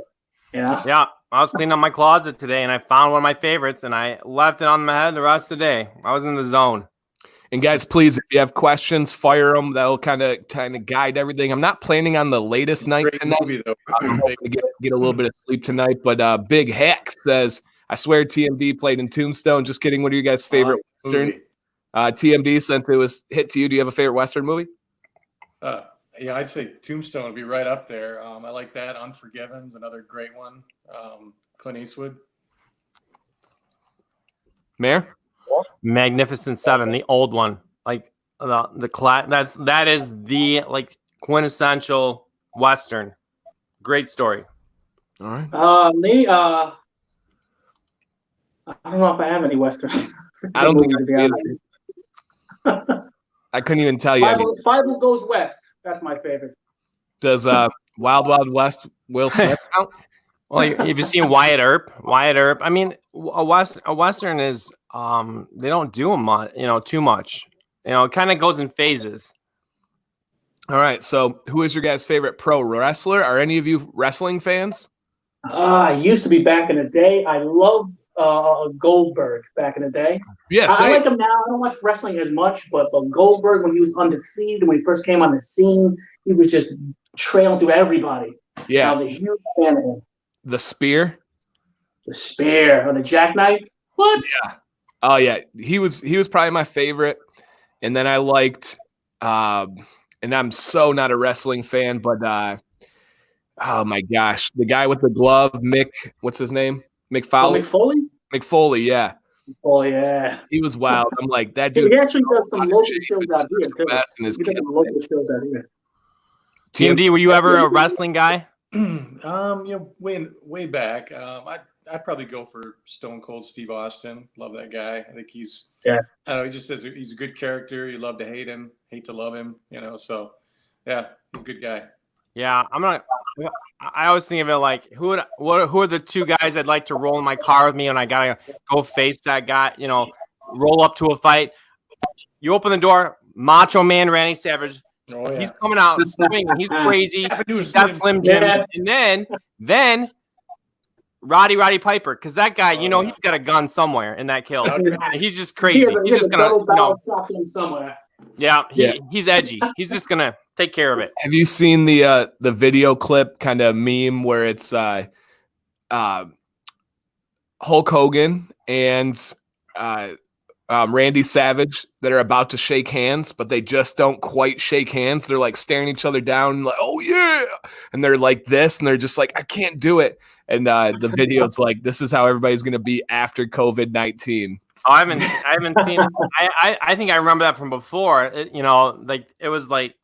Yeah. Yeah. I was cleaning up my closet today, and I found one of my favorites, and I left it on my head the rest of the day. I was in the zone. And guys, please, if you have questions, fire them. That'll kind of guide everything. I'm not planning on the latest night tonight. Movie, though. I'm hoping to get a little bit of sleep tonight. But Big Heck says, I swear TMD played in Tombstone. Just kidding. What are you guys' favorite Western? TMD, since it was hit to you, do you have a favorite Western movie? Yeah, I'd say Tombstone would be right up there. I like that. Unforgiven's another great one. Clint Eastwood. Mayor? Magnificent Seven, the old one, like the class. That is the like quintessential Western. Great story. All right. Me, I don't know if I have any Western. I don't think I couldn't even tell you. Five Who Goes West. That's my favorite. Does Wild Wild West Will Smith count? Well, have you seen Wyatt Earp? Wyatt Earp. I mean, a Western is they don't do them too much. It kind of goes in phases. All right. So, who is your guys' favorite pro wrestler? Are any of you wrestling fans? I used to be back in the day. I loved Goldberg back in the day. Yeah, I like him now. I don't watch wrestling as much, but Goldberg, when he was undefeated, when he first came on the scene, he was just trailing through everybody. Yeah. I was a huge fan of him. The Spear? The Spear or the Jackknife? What? Yeah. Oh yeah, he was probably my favorite. And then I liked and I'm so not a wrestling fan, but oh my gosh, the guy with the glove, Mick, what's his name? Mick Foley? Mick Foley? Mick Foley, yeah. Oh yeah. He was wild. I'm like, that dude. He actually does some local shows out here too. He does some local shows out here. TMD, were you ever a wrestling guy? Way back. I'd probably go for Stone Cold Steve Austin. Love that guy. I think he's. Yeah. I don't know. He just says he's a good character. You love to hate him, hate to love him. So yeah, he's a good guy. Yeah, I always think of it like who are the two guys I'd like to roll in my car with me, and I gotta go face that guy. Roll up to a fight. You open the door, Macho Man Randy Savage Oh yeah. He's coming out swinging. He's crazy. He's got Slim Jim, and then Roddy Piper, because that guy, he's got a gun somewhere in that kill. He's just crazy. He's just gonna, shotgun somewhere. Yeah, he's edgy. He's just gonna take care of it. Have you seen the video clip kind of meme where it's Hulk Hogan and Randy Savage that are about to shake hands, but they just don't quite shake hands. They're like staring each other down, like, "Oh yeah," and they're like this, and they're just like, "I can't do it." And the video's like, "This is how everybody's gonna be after COVID-19." Oh, I haven't seen it. I think I remember that from before. It was like,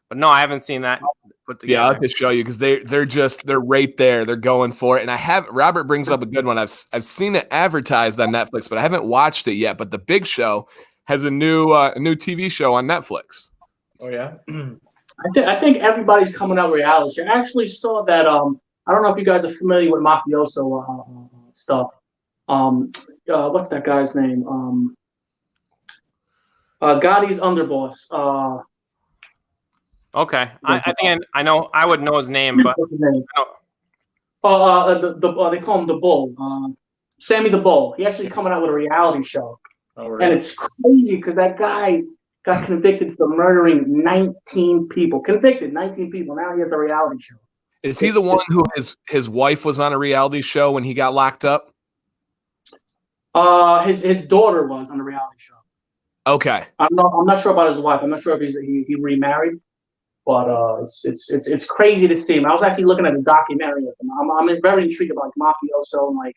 but no, I haven't seen that put together. Yeah, I'll have to show you because they're right there. They're going for it. And Robert brings up a good one. I've seen it advertised on Netflix, but I haven't watched it yet. But The Big Show has a new TV show on Netflix. Oh yeah. I think everybody's coming out with reality. I actually saw that. I don't know if you guys are familiar with mafioso stuff. What's that guy's name? Gotti's underboss. Okay, I think I know. I would know his name, but what's his name? They call him the Bull. Sammy the Bull. He actually coming out with a reality show, and it's crazy because that guy got convicted for murdering 19 people. Convicted 19 people. Now he has a reality show. Is he the one who his wife was on a reality show when he got locked up? His daughter was on the reality show. Okay. I'm not sure about his wife. I'm not sure if he remarried, but it's crazy to see him. I was actually looking at a documentary of him. I'm very intrigued about mafioso and like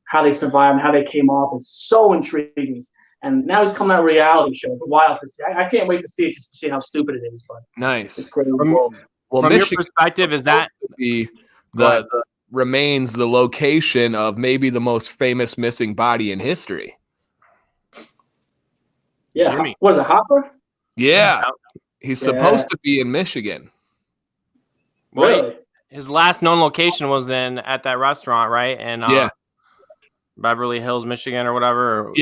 how they survived and how they came off. It's so intriguing. And now he's coming out with a reality show. It's wild to see. I can't wait to see it just to see how stupid it is. But nice. It's crazy. From your perspective, is that the remains the location of maybe the most famous missing body in history? Yeah. Jimmy. What is it, Hopper? Yeah. He's supposed to be in Michigan. Well, Really? his last known location was at that restaurant, right? And Beverly Hills, Michigan, or whatever. Or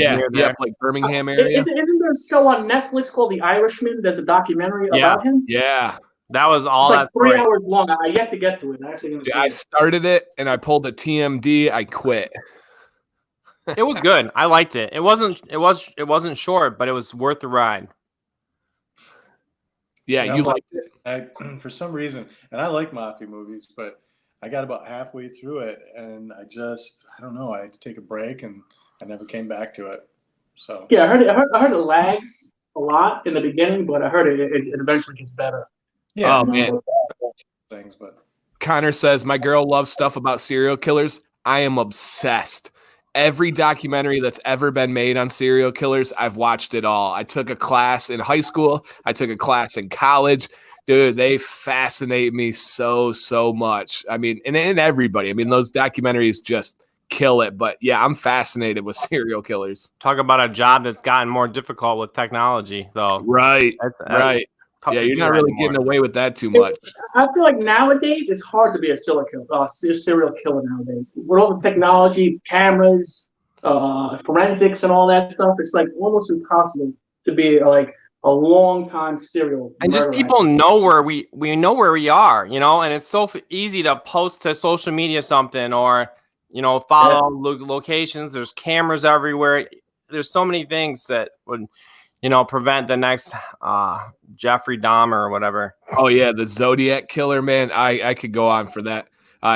like Birmingham area. Isn't there a show on Netflix called The Irishman? There's a documentary about him. Yeah. That was all it's like 3 hours long. I yet to get to it. I started it and I pulled a TMD. I quit. It was good. I liked it. It wasn't short, but it was worth the ride. Yeah, you liked it. For some reason, and I like mafia movies, but I got about halfway through it and I don't know. I had to take a break and I never came back to it. So yeah, I heard it lags a lot in the beginning, but I heard it eventually gets better. Yeah. Oh man. Things, but Connor says my girl loves stuff about serial killers. I am obsessed. Every documentary that's ever been made on serial killers, I've watched it all. I took a class in high school. I took a class in college. Dude, they fascinate me so much. I mean, and everybody. I mean, those documentaries just kill it. But yeah, I'm fascinated with serial killers. Talk about a job that's gotten more difficult with technology, though. Right. Right. Yeah, you're not really getting away with that too much. I feel like nowadays it's hard to be a serial killer nowadays. With all the technology, cameras, forensics, and all that stuff, it's like almost impossible to be like a long time serial. And just people know where we know where we are, and it's so easy to post to social media something or follow locations. There's cameras everywhere. There's so many things that would prevent the next Jeffrey Dahmer or whatever. Oh yeah, the Zodiac killer, man. I could go on for that.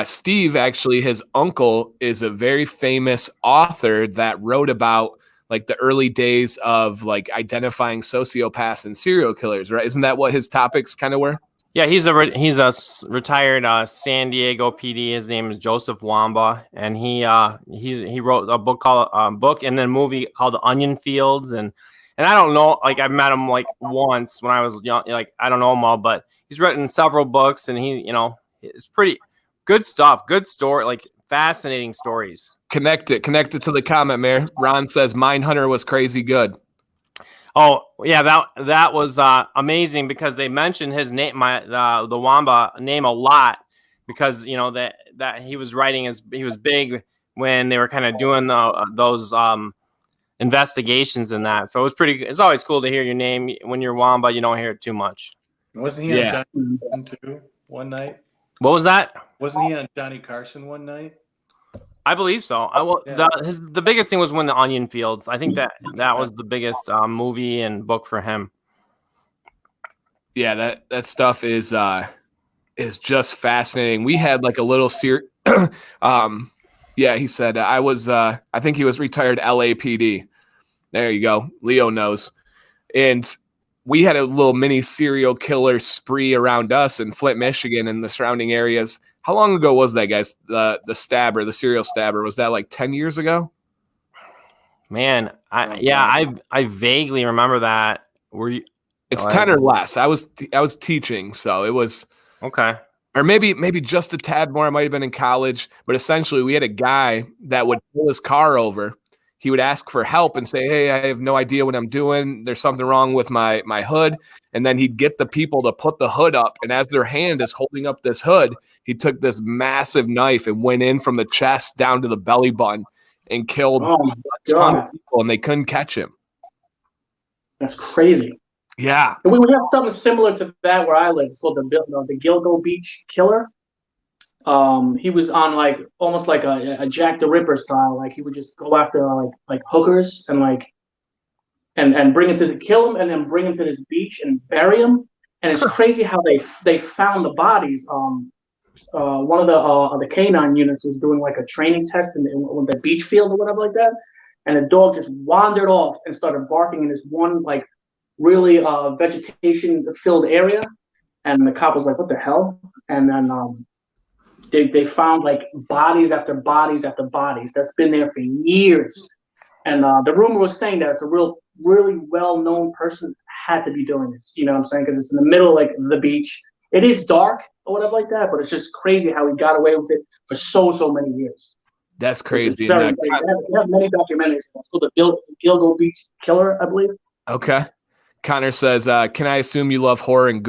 Steve, actually, his uncle is a very famous author that wrote about like the early days of like identifying sociopaths and serial killers, right? Isn't that what his topics kind of were? Yeah, he's a retired San Diego PD. His name is Joseph Wamba, and he wrote a book and then a movie called The Onion Fields, and I don't know, like I met him like once when I was young, like I don't know him all, but he's written several books, and it's pretty good stuff, good story, like fascinating stories. Connect it to the comment, Mayor. Ron says Mindhunter was crazy good. Oh yeah, that was amazing because they mentioned his name, the Wamba name a lot because that he was writing he was big when they were kind of doing those investigations and that. So it's always cool to hear your name when you're Wamba. You don't hear it too much. Wasn't he on Yeah. Johnny Carson too one night? What was that? Wasn't he on Johnny Carson one night? I believe so. Yeah. The biggest thing was when the Onion Fields. I think that was the biggest movie and book for him. Yeah, that stuff is just fascinating. We had like a little yeah, he said I think he was retired LAPD. There you go. Leo knows. And we had a little mini serial killer spree around us in Flint, Michigan and the surrounding areas. How long ago was that, guys? The stabber, the serial stabber, was that like 10 years ago? Man, I vaguely remember that. Were you? It's 10 or less. I was teaching, so it was Okay. or maybe just a tad more. I might have been in college, but essentially we had a guy that would pull his car over. He would ask for help and say, "Hey, I have no idea what I'm doing. There's something wrong with my hood." And then he'd get the people to put the hood up. And as their hand is holding up this hood, he took this massive knife and went in from the chest down to the belly button and killed a ton of people, and they couldn't catch him. That's crazy. Yeah. And we have something similar to that where I live. It's called the Gilgo Beach Killer. He was on like almost like a Jack the Ripper style. Like he would just go after like hookers and bring him kill him and then bring him to this beach and bury him. And it's crazy how they found the bodies. One of the canine units was doing like a training test in the beach field or whatever like that, and the dog just wandered off and started barking in this one like really vegetation filled area, and the cop was like, "What the hell?" And then they found like bodies after bodies after bodies that's been there for years, and the rumor was saying that it's a really well known person had to be doing this. You know what I'm saying? Because it's in the middle of, like the beach. It is dark or whatever like that, but it's just crazy how he got away with it for so many years. That's crazy. They have many documentaries. It's called the Gilgo Beach Killer, I believe. Okay. Connor says, can I assume you love horror and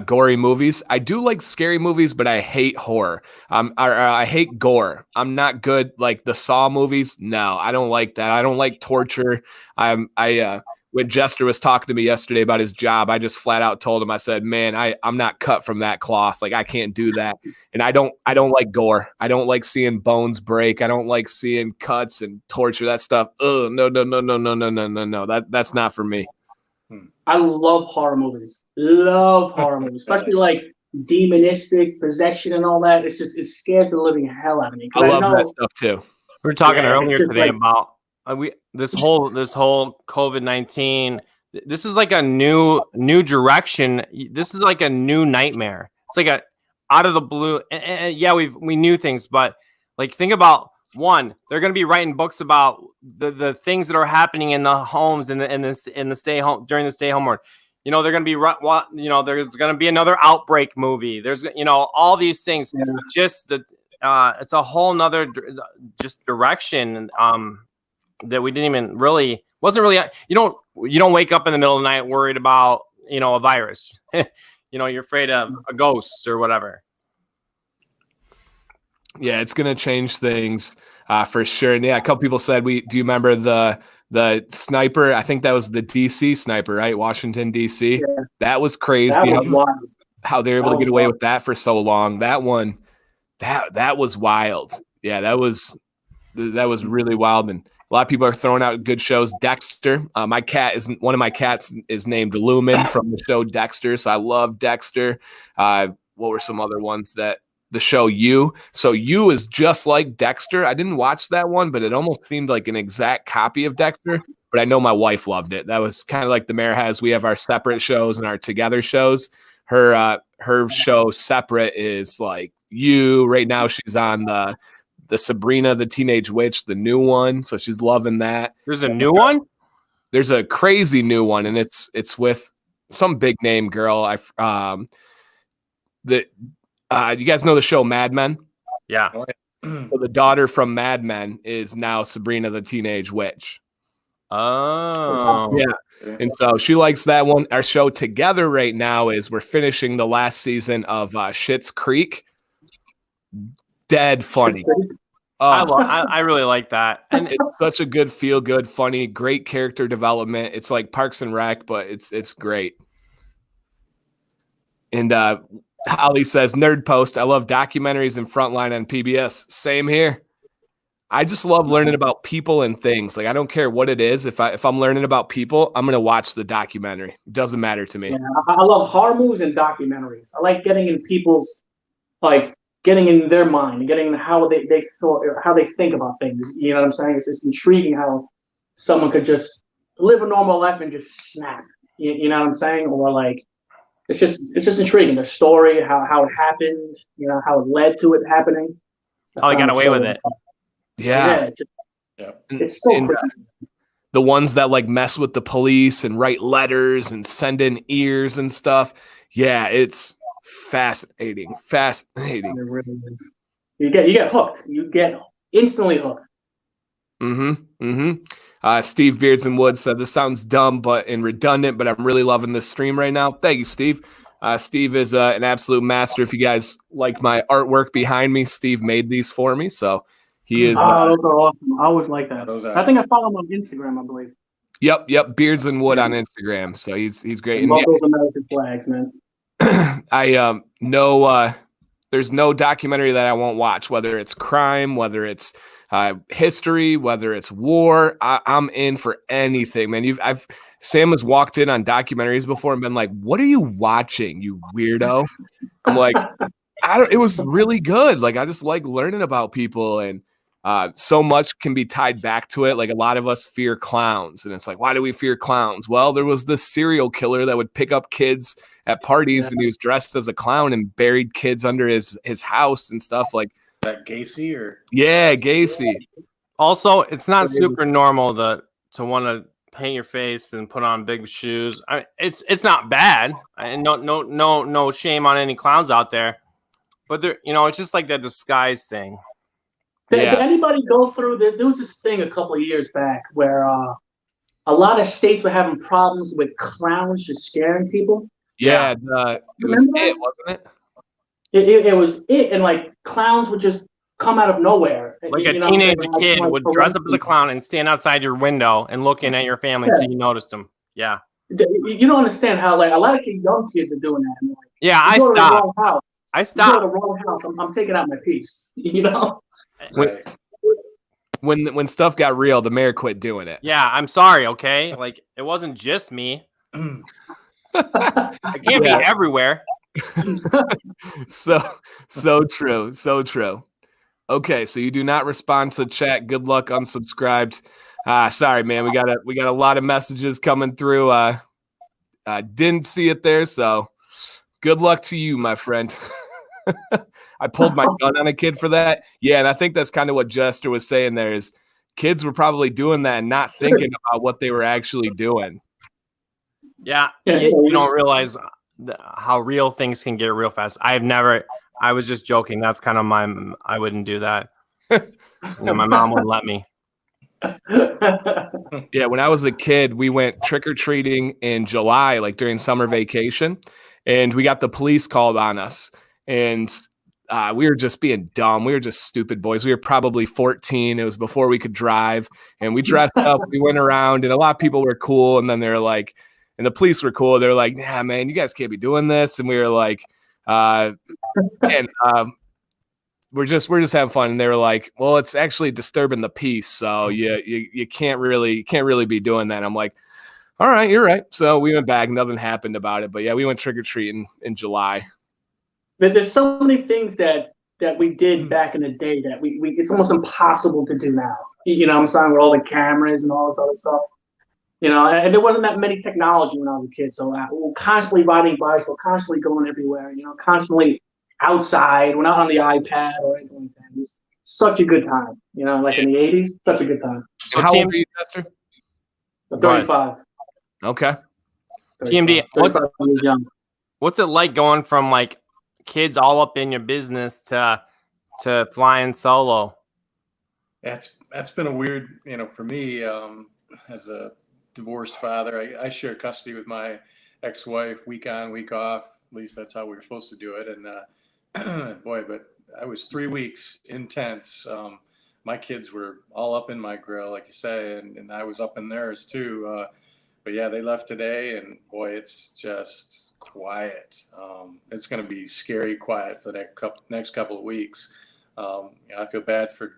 gory movies? I do like scary movies, but I hate horror. I hate gore. I'm not good like the Saw movies. No, I don't like that. I don't like torture. When Jester was talking to me yesterday about his job, I just flat out told him, I said, "Man, I'm not cut from that cloth. Like I can't do that." And I don't like gore. I don't like seeing bones break. I don't like seeing cuts and torture, that stuff. Oh, no. That's not for me. I love horror movies. Especially like demonistic possession and all that. It scares the living hell out of me. I love that stuff too. We were talking earlier today about this whole COVID-19. This is like a new direction. This is like a new nightmare. It's like a out of the blue. And yeah, we knew things, but like think about one. They're going to be writing books about the things that are happening in the homes in the stay home during the stay home order. You know, they're going to be there's going to be another outbreak movie. There's all these things. Yeah. Just it's a whole nother just direction. That we didn't even wasn't really, you don't wake up in the middle of the night worried about, a virus, you're afraid of a ghost or whatever. Yeah. It's going to change things for sure. And yeah, a couple people said, do you remember the sniper? I think that was the DC sniper, right? Washington, DC. Yeah. That was crazy. How they were able to get away with that for so long. That one, that was wild. Yeah. That was really wild. And a lot of people are throwing out good shows. Dexter. One of my cats is named Lumen from the show Dexter. So I love Dexter. What were some other ones that the show You? So You is just like Dexter. I didn't watch that one, but it almost seemed like an exact copy of Dexter. But I know my wife loved it. That was kind of like the mayor has. We have our separate shows and our together shows. Her show separate is like You. Right now she's on the Sabrina the Teenage Witch, the new one. So she's loving that. There's a new one? There's a crazy new one, and it's with some big name girl. You guys know the show Mad Men? Yeah. So the daughter from Mad Men is now Sabrina the Teenage Witch. Oh. Yeah. And so she likes that one. Our show together right now is we're finishing the last season of Schitt's Creek. Dead funny. I really like that. And it's such a good feel good, funny, great character development. It's like Parks and Rec, but it's great. And Holly says, nerd post, I love documentaries and Frontline on PBS. Same here. I just love learning about people and things. Like, I don't care what it is. If I'm learning about people, I'm going to watch the documentary. It doesn't matter to me. Yeah, I love horror movies and documentaries. I like getting in people's, like, getting in their mind, getting in how they thought, or how they think about things. You know what I'm saying? It's intriguing how someone could just live a normal life and just snap. You know what I'm saying? Or like, it's just intriguing. The story, how it happened, you know, how it led to it happening. How they got away with it. Yeah. It's so crazy. The ones that like mess with the police and write letters and send in ears and stuff. Yeah, it's fascinating. Fascinating. It really is. You get hooked. You get instantly hooked. Steve Beards and Woods said, this sounds dumb and redundant, but I'm really loving this stream right now. Thank you, Steve. Steve is an absolute master. If you guys like my artwork behind me, Steve made these for me. So he is. Those are awesome. I always like that. I think I follow him on Instagram, I believe. Yep. Beards and Wood on Instagram. So he's great. And those American flags, man. I know there's no documentary that I won't watch, whether it's crime, whether it's history, whether it's war. I'm in for anything, man. Sam has walked in on documentaries before and been like, "What are you watching, you weirdo?" I'm like, it was really good. Like, I just like learning about people, and so much can be tied back to it. Like, a lot of us fear clowns, and it's like, why do we fear clowns? Well, there was this serial killer that would pick up kids at parties, and he was dressed as a clown and buried kids under his house and stuff. Like, that Gacy or Gacy. Also, it's not super normal to want to paint your face and put on big shoes. It's not bad, and no shame on any clowns out there, but it's just like that disguise thing. Did anybody go through there was this thing a couple of years back where a lot of states were having problems with clowns just scaring people? Yeah, it was it, wasn't it? It was it, and like clowns would just come out of nowhere. Like a teenage kid would dress up as a clown and stand outside your window and look in at your family until you noticed them. Yeah. You don't understand how like a lot of young kids are doing that. Like, yeah, I stopped. I stopped. Go to the wrong house. I'm taking out my piece. You know. When stuff got real, the mayor quit doing it. Yeah, I'm sorry. Okay, like it wasn't just me. I can't be everywhere. So true. Okay, so you do not respond to the chat. Good luck, unsubscribed. Sorry, man. We got a lot of messages coming through. Didn't see it there, so good luck to you, my friend. I pulled my gun on a kid for that. Yeah, and I think that's kind of what Jester was saying there is kids were probably doing that and not thinking about what they were actually doing. Yeah, you don't realize how real things can get real fast. I was just joking. That's kind of I wouldn't do that. My mom wouldn't let me. Yeah, when I was a kid, we went trick-or-treating in July, like during summer vacation, and we got the police called on us. And we were just being dumb. We were just stupid boys. We were probably 14. It was before we could drive. And we dressed up. We went around, and a lot of people were cool. And then they're like, and the police were cool. They're like, "Nah, man, you guys can't be doing this." And we were like, we're just having fun. And they were like, "Well, it's actually disturbing the peace, so you can't really be doing that." I'm like, "All right, you're right." So we went back. Nothing happened about it. But yeah, we went trick or treating in July. There's so many things that we did back in the day that we it's almost impossible to do now. You know what I'm saying? With all the cameras and all this other stuff. You know, and there wasn't that many technology when I was a kid. So we're constantly riding bikes, we're constantly going everywhere, you know, constantly outside. We're not on the iPad or anything like that. It was such a good time, you know, like in the 80s, such a good time. So how old are you, Jester? 35. Okay. 35. TMD, what's it like going from like kids all up in your business to flying solo? That's been a weird, for me, as a divorced father, I share custody with my ex-wife week on, week off. At least that's how we were supposed to do it. And boy, but I was 3 weeks intense. My kids were all up in my grill, like you say, and I was up in theirs too. but yeah, they left today, and boy, it's just quiet. It's going to be scary quiet for the next couple of weeks. I feel bad for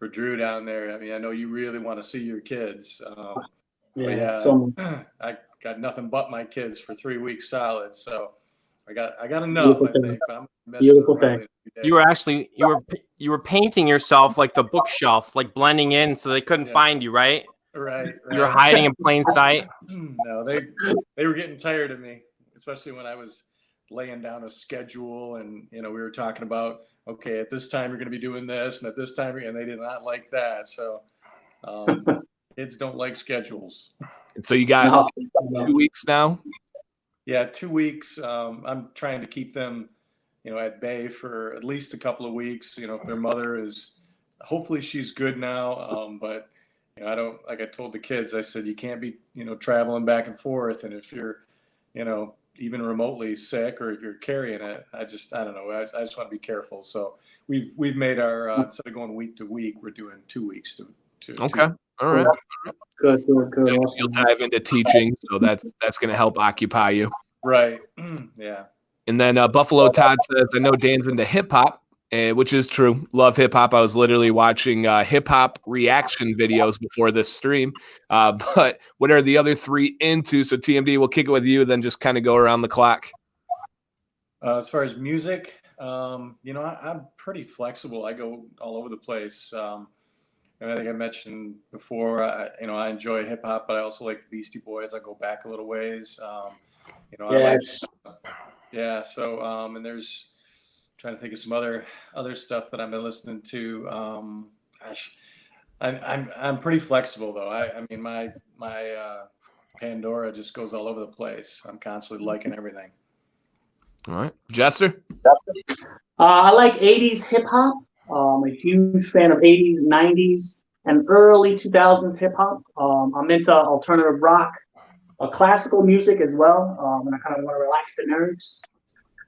Drew down there. I mean, I know you really want to see your kids. I got nothing but my kids for 3 weeks solid, so I got enough, I think. But I'm missing them really in a few days. You were painting yourself like the bookshelf, like blending in, so they couldn't find you, right? Right. You were hiding in plain sight. No, they were getting tired of me, especially when I was laying down a schedule, and we were talking about, okay, at this time you're going to be doing this, and at this time, and they did not like that. So kids don't like schedules. And so you got 2 weeks now? Yeah, 2 weeks. I'm trying to keep them, at bay for at least a couple of weeks. If their mother is, hopefully she's good now. But I don't, like I told the kids, I said, you can't be, traveling back and forth. And if you're, even remotely sick, or if you're carrying it, I don't know. I just want to be careful. So we've made our, instead of going week to week, we're doing 2 weeks to okay. All right. Good. You'll dive into teaching, so that's going to help occupy you. Right. Yeah. And then Buffalo Todd says, I know Dan's into hip hop, which is true. Love hip hop. I was literally watching hip hop reaction videos before this stream. But what are the other three into? So TMD, we'll kick it with you, then just kind of go around the clock. As far as music, I'm pretty flexible. I go all over the place. And I think I mentioned before, I enjoy hip hop, but I also like the Beastie Boys. I go back a little ways. Yes. So and there's, trying to think of some other stuff that I've been listening to. I'm pretty flexible though. I mean my Pandora just goes all over the place. I'm constantly liking everything. All right, Jester. I like 80s hip hop. I'm a huge fan of 80s, 90s, and early 2000s hip hop. I'm into alternative rock, classical music as well, and I kind of want to relax the nerves.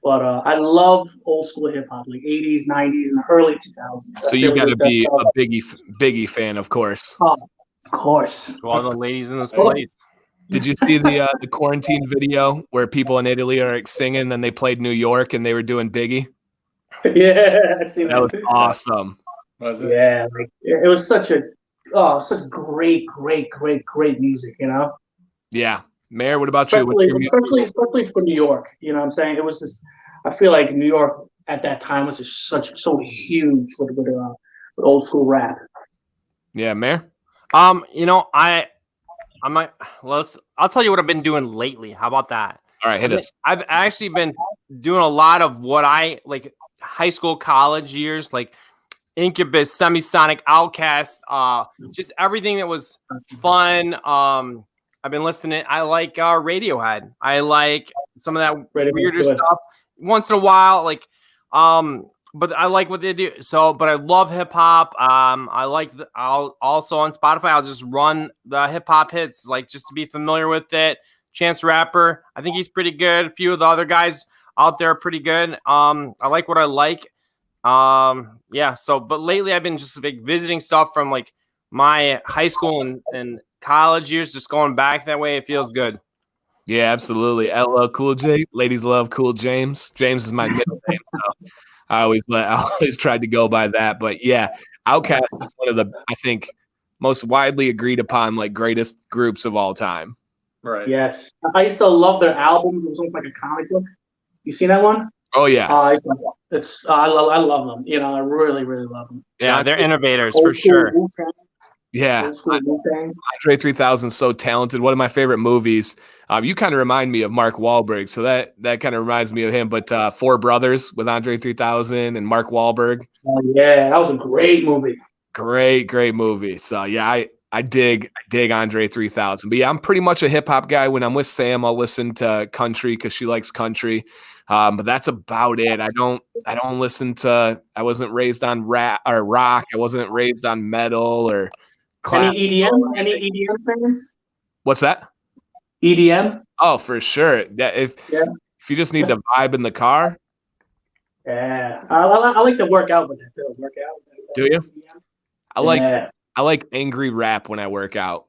But I love old school hip hop, like 80s, 90s, and the early 2000s. So you got to be a Biggie fan, of course. Oh, of course. To all the ladies in this place. Did you see the quarantine video where people in Italy are like, singing, and then they played New York and they were doing Biggie? Yeah, I seen that. That was awesome. Was it? Yeah, it was such great music, Yeah. Mayor, what about especially, you? Especially for New York, you know what I'm saying? It was just, I feel like New York at that time was just so huge with old school rap. Yeah, Mayor. I'll tell you what I've been doing lately. How about that? All right, hit us. I've actually been doing a lot of what I like high school, college years, like Incubus, Semisonic, Outcast, just everything that was fun. I've been listening. I like Radiohead. I like some of that weirder stuff. Once in a while, but I like what they do. So, but I love hip hop. I'll also on Spotify, I'll just run the hip hop hits, like just to be familiar with it. Chance Rapper, I think he's pretty good. A few of the other guys out there are pretty good. I like what I like. But lately I've been just like visiting stuff from like my high school and college years, just going back that way. It feels good. Yeah, absolutely. LL Cool J. Ladies love Cool James. James is my middle name, so I always tried to go by that. But yeah, Outkast is one of the, I think, most widely agreed upon like greatest groups of all time. Right. Yes, I used to love their albums. It was almost like a comic book. You seen that one? Oh yeah. I love them. I really love them. Yeah, they're innovators for sure. Yeah, Andre 3000 is so talented. One of my favorite movies. You kind of remind me of Mark Wahlberg, so that kind of reminds me of him. But Four Brothers with Andre 3000 and Mark Wahlberg. Oh yeah, that was a great movie. Great movie. So yeah, I dig Andre 3000. But yeah, I'm pretty much a hip hop guy. When I'm with Sam, I'll listen to country because she likes country. But that's about it. I don't listen to. I wasn't raised on rap or rock. I wasn't raised on metal or. Any EDM fans? What's that? EDM? Oh, for sure. If you just need to vibe in the car. Yeah, I like to work out with it too. Do you? I like angry rap when I work out.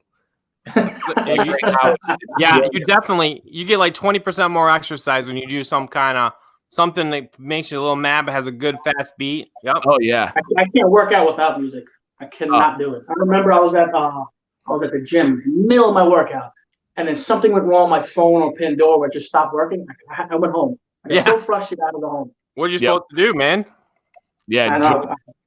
Yeah, you get like 20% more exercise when you do something that makes you a little mad but has a good fast beat. Yep. Oh yeah. I can't work out without music. I cannot do it. I remember I was at the gym, middle of my workout, and then something went wrong. My phone or Pandora where it just stopped working. I went home. I got so frustrated out of the home. What are you supposed to do, man? Yeah,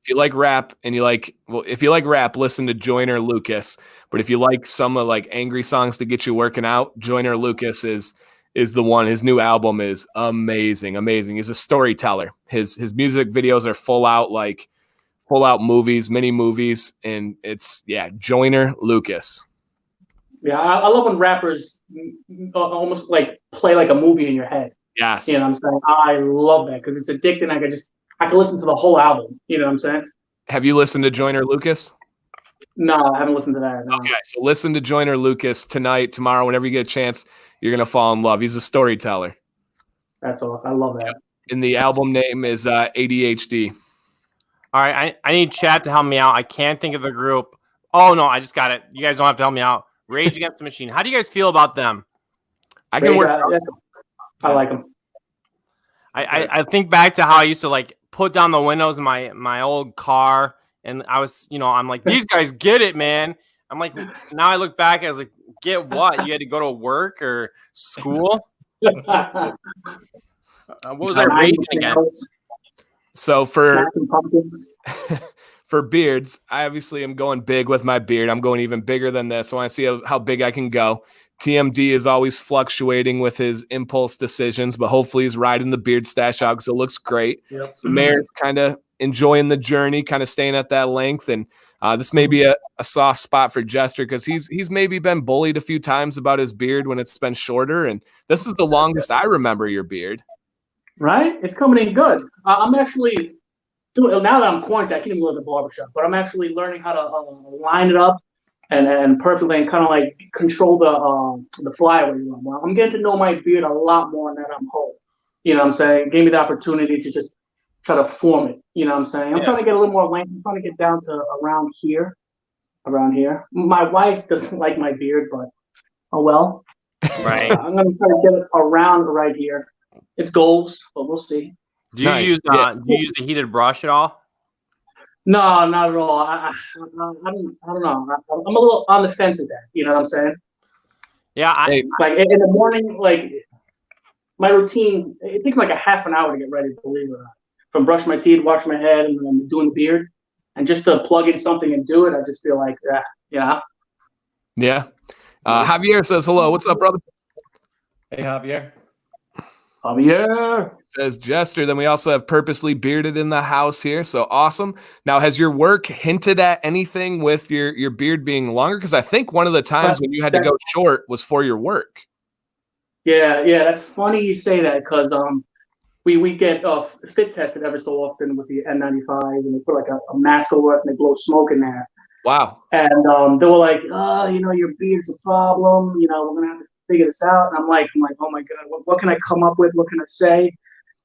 if you like rap and if you like rap, listen to Joyner Lucas. But if you like some of like angry songs to get you working out, Joyner Lucas is the one. His new album is amazing. He's a storyteller. His music videos are full out movies, mini movies, and it's Joyner Lucas. Yeah, I love when rappers almost like play like a movie in your head. Yes. You know what I'm saying? I love that because it's addicting. I can listen to the whole album. You know what I'm saying? Have you listened to Joyner Lucas? No, I haven't listened to that. No. Okay, so listen to Joyner Lucas tonight, tomorrow, whenever you get a chance. You're going to fall in love. He's a storyteller. That's awesome. I love that. And the album name is ADHD. All right, I need Chad to help me out. I can't think of the group. Oh, no, I just got it. You guys don't have to help me out. Rage Against the Machine. How do you guys feel about them? I can work. I like them. I think back to how I used to like put down the windows in my old car, and I was, I'm like, these guys get it, man. I'm like, now I look back, I was like, get what? You had to go to work or school? What was I raging against? So for beards, I obviously am going big with my beard. I'm going even bigger than this. I want to see how big I can go. TMD is always fluctuating with his impulse decisions, but hopefully he's riding the beard stash out because it looks great. Yep. Mayor's kind of enjoying the journey, kind of staying at that length. And this may be a soft spot for Jester because he's maybe been bullied a few times about his beard when it's been shorter. And this is the longest I remember your beard. Right? It's coming in good. I'm actually doing, now that I'm quarantined, I can't even go to the barbershop, but I'm actually learning how to line it up and perfectly and kind of like control the flyaways. I'm getting to know my beard a lot more now that I'm home. You know what I'm saying? It gave me the opportunity to just try to form it. You know what I'm saying? I'm trying to get a little more length. I'm trying to get down to around here. My wife doesn't like my beard, but oh well. Right. I'm going to try to get it around right here. It's goals, but we'll see. Do you use the heated brush at all? No, not at all. I don't know. I'm a little on the fence with that. You know what I'm saying? Yeah. Like in the morning, like my routine, it takes like a half an hour to get ready, believe it or not. From brush my teeth, wash my head, and then doing the beard. And just to plug in something and do it, I just feel like, Yeah. Javier says hello. What's up, brother? Hey, Javier. Says Jester. Then we also have Purposely Bearded in the house here. So awesome. Now, has your work hinted at anything with your beard being longer? Because I think one of the times when you had to go short was for your work. Yeah. That's funny you say that because we get fit tested every so often with the N95s, and they put like a mask over us and they blow smoke in there. Wow. And they were like, your beard's a problem. We're gonna have to figure this out. And I'm like, oh my God, what can I come up with? What can I say?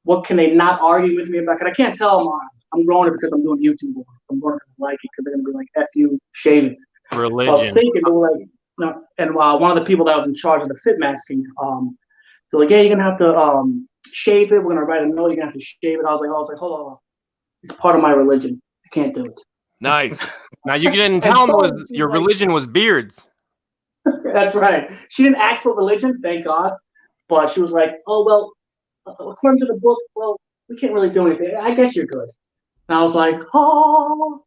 What can they not argue with me about? Because I can't tell them I'm growing it because I'm doing YouTube. I'm going to like it because they're going to be like, F you, shaving. Religion. So I was thinking, they were like, no. And one of the people that was in charge of the fit masking, they're like, yeah, you're going to have to shave it. We're going to write a note. You're going to have to shave it. I was like, hold on. It's part of my religion. I can't do it. Nice. Now you didn't tell them your religion was beards. That's right. She didn't ask for religion, thank God. But she was like, oh, well, according to the book, well, we can't really do anything. I guess you're good. And I was like, oh.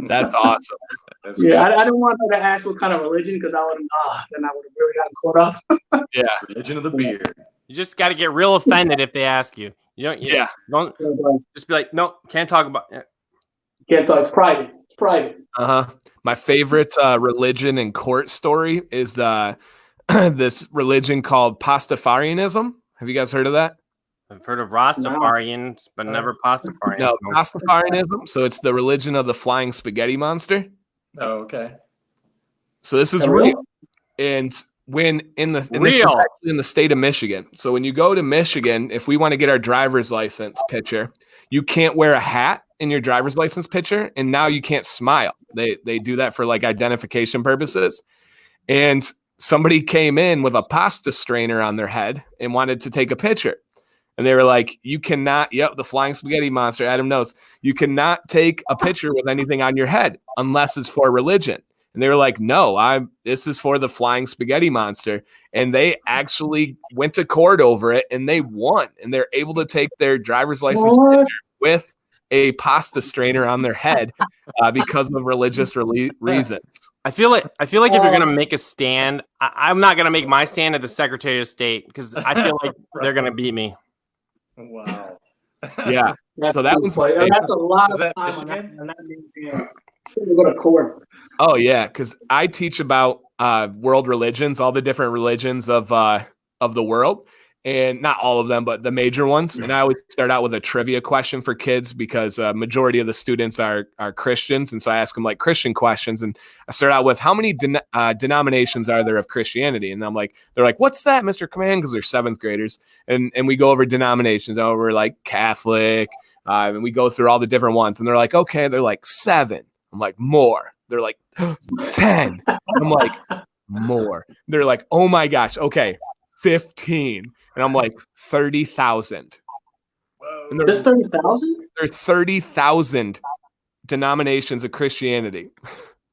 That's awesome. I didn't want her to ask what kind of religion because then I would have really gotten caught up. Yeah. Religion of the beard. You just got to get real offended if they ask you. Don't just be like, no, can't talk about it. Can't talk. It's private. It's private. My favorite religion and court story is this religion called Pastafarianism. Have you guys heard of that? I've heard of Rastafarians, but never Pastafarianism. No, Pastafarianism. So it's the religion of the flying spaghetti monster. Oh, okay. So this is real. And when this is actually in the state of Michigan. So when you go to Michigan, if we want to get our driver's license picture, you can't wear a hat in your driver's license picture, and now you can't smile. They do that for like identification purposes. and somebody came in with a pasta strainer on their head and wanted to take a picture. And they were like, you cannot, the flying spaghetti monster, Adam knows, you cannot take a picture with anything on your head unless it's for religion. And they were like, no, this is for the flying spaghetti monster. And they actually went to court over it and they won. And they're able to take their driver's license picture with a pasta strainer on their head because of religious reasons. I feel like if you're gonna make a stand, I'm not gonna make my stand at the Secretary of State because I feel like they're gonna beat me. Wow. Yeah. So that one's that's a lot of time on that man's hands. Should go to court. Oh yeah, because I teach about world religions, all the different religions of the world, and not all of them, but the major ones. And I always start out with a trivia question for kids because majority of the students are Christians, and so I ask them like Christian questions. And I start out with, how many denominations are there of Christianity? And they're like, what's that, Mr. Command? Because they're 7th graders, and we go over denominations. We're like Catholic, and we go through all the different ones. And they're like, okay, they're like 7. I'm like, more. They're like 10. I'm like, more. They're like, oh my gosh, okay, 15. And I'm like, 30,000. There's 30,000? There are 30,000 denominations of Christianity.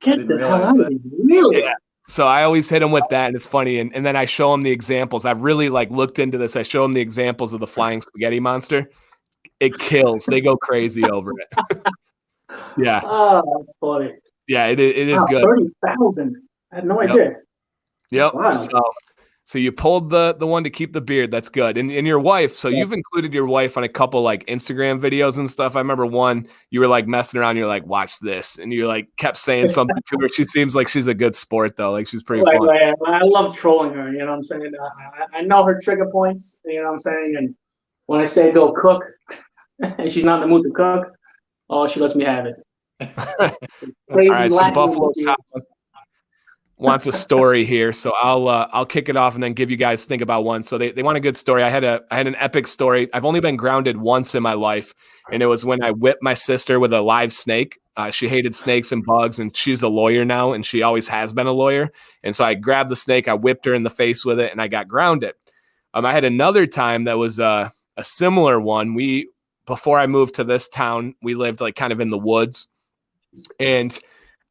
Get the hell out of here. Really? Yeah. So I always hit them with that, and it's funny. And then I show them the examples. I've really looked into this. I show them the examples of the flying spaghetti monster. It kills. They go crazy over it. Yeah. Oh, that's funny. Yeah, it is good. 30,000. I had no idea. Yep. Wow. So you pulled the one to keep the beard. That's good. And your wife, so you've included your wife on a couple Instagram videos and stuff. I remember one, you were messing around. You're like, watch this. And you kept saying something to her. She seems like she's a good sport though. She's pretty fun. I love trolling her. You know what I'm saying? I know her trigger points. You know what I'm saying? And when I say go cook and she's not in the mood to cook, she lets me have it. All right, so Buffalo Top wants a story here, so I'll kick it off and then give you guys think about one. So they want a good story. I had an epic story. I've only been grounded once in my life, and it was when I whipped my sister with a live snake. She hated snakes and bugs, and she's a lawyer now, and she always has been a lawyer. And so I grabbed the snake, I whipped her in the face with it, and I got grounded. I had another time that was a similar one. Before I moved to this town, we lived kind of in the woods. And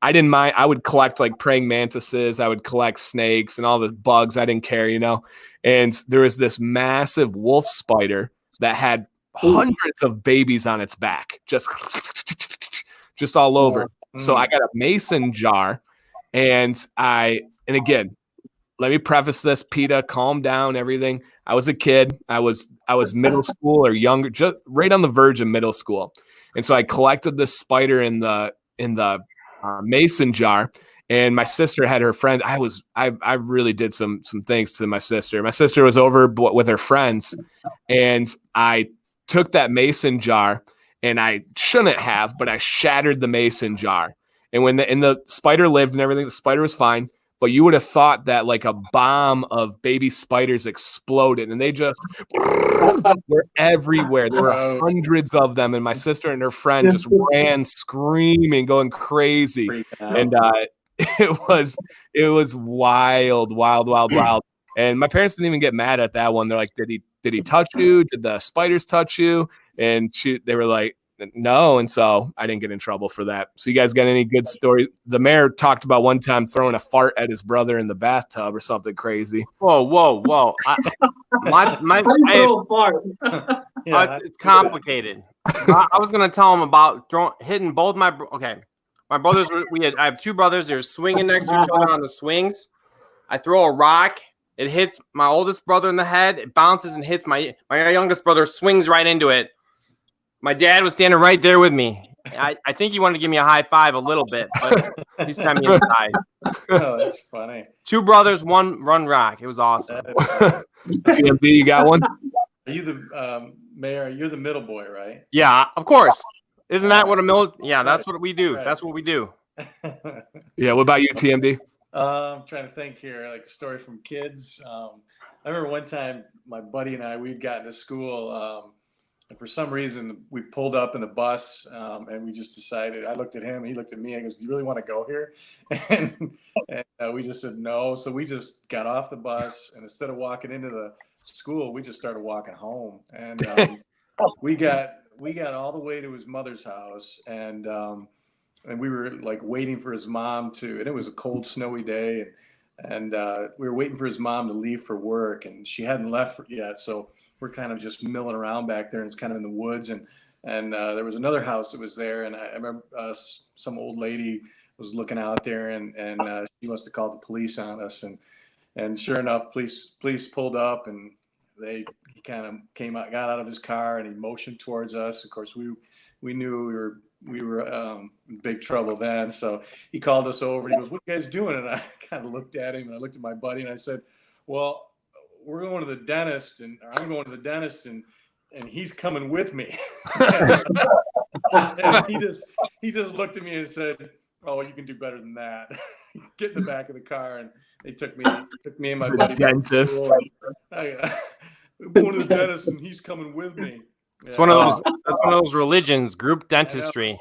I didn't mind. I would collect praying mantises. I would collect snakes and all the bugs. I didn't care, And there was this massive wolf spider that had hundreds of babies on its back, just all over. So I got a mason jar, and again, let me preface this, PETA, calm down, everything. I was a kid. I was middle school or younger, just right on the verge of middle school. And so I collected this spider in the mason jar, and my sister had her friend. I really did some things to my sister. My sister was over with her friends, and I took that mason jar, and I shouldn't have, but I shattered the mason jar. And when the spider lived and everything, the spider was fine. But you would have thought that a bomb of baby spiders exploded, and they just were everywhere. There were hundreds of them, and my sister and her friend just ran screaming, going crazy. And it was wild. And my parents didn't even get mad at that one. They're like, did he touch you? Did the spiders touch you? And they were like, no, and so I didn't get in trouble for that. So you guys got any good story? The mayor talked about one time throwing a fart at his brother in the bathtub or something crazy. Whoa! It's complicated. I was gonna tell him about hitting both my brothers. I have 2 brothers. They're swinging next to each other on the swings. I throw a rock. It hits my oldest brother in the head. It bounces and hits my youngest brother. Swings right into it. My dad was standing right there with me. I think he wanted to give me a high five a little bit, but he sent me inside. Oh, that's funny. 2 brothers, 1 run rock. It was awesome. TMD, you got one? Are you the mayor? You're the middle boy, right? Yeah, of course. Isn't that what Yeah, that's what we do. Right. That's what we do. Yeah. What about you, TMD? I'm trying to think here, a story from kids. I remember one time my buddy and I, we'd gotten to school. And for some reason, we pulled up in the bus, and we just decided. I looked at him, he looked at me. I goes, "Do you really want to go here?" And we just said no. So we just got off the bus, and instead of walking into the school, we just started walking home. And we got all the way to his mother's house, and we were like waiting for his mom to. And it was a cold, snowy day, and we were waiting for his mom to leave for work, and she hadn't left yet. So we're kind of just milling around back there, and it's kind of in the woods. And there was another house that was there, and I remember some old lady was looking out there, and she must have called the police on us. And sure enough, police pulled up, and he kind of got out of his car, and he motioned towards us. Of course, we knew we were in big trouble then. So he called us over, and he goes, "What are you guys doing?" And I kind of looked at him, and I looked at my buddy, and I said, "Well, we're going to the dentist, or I'm going to the dentist, and he's coming with me." And he just looked at me and said, "Oh, you can do better than that." Get in the back of the car, and they took me and my buddy back to school. We're going to the dentist, and he's coming with me. It's one of those. That's one of those religions, group dentistry.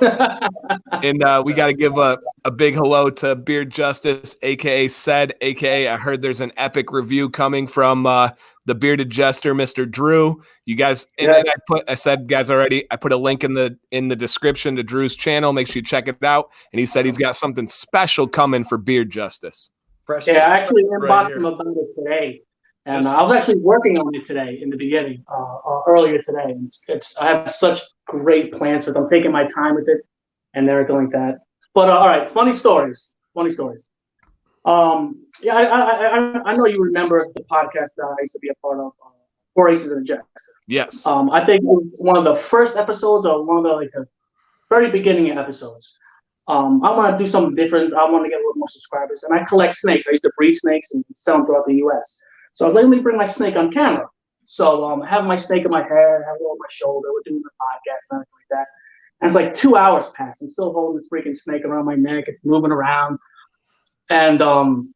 And we got to give a big hello to Beard Justice, aka Said, aka I heard there's an epic review coming from the bearded jester, Mr. Drew. You guys, and I said guys already. I put a link in the description to Drew's channel. Make sure you check it out. And he said he's got something special coming for Beard Justice. I actually inboxed him about it today. And I was actually working on it today in the beginning, earlier today. And I have such great plans with it. I'm taking my time with it and everything like that. But all right, funny stories. I know you remember the podcast that I used to be a part of, Oasis and Jester. Yes. I think it was one of the first episodes, or one of the very beginning episodes. I want to do something different. I want to get a little more subscribers, and I collect snakes. I used to breed snakes and sell them throughout the U.S. So I was like, let me bring my snake on camera. So I have my snake in my head, have it on my shoulder. We're doing the podcast and everything like that. And it's like 2 hours passed. I'm still holding this freaking snake around my neck. It's moving around. And all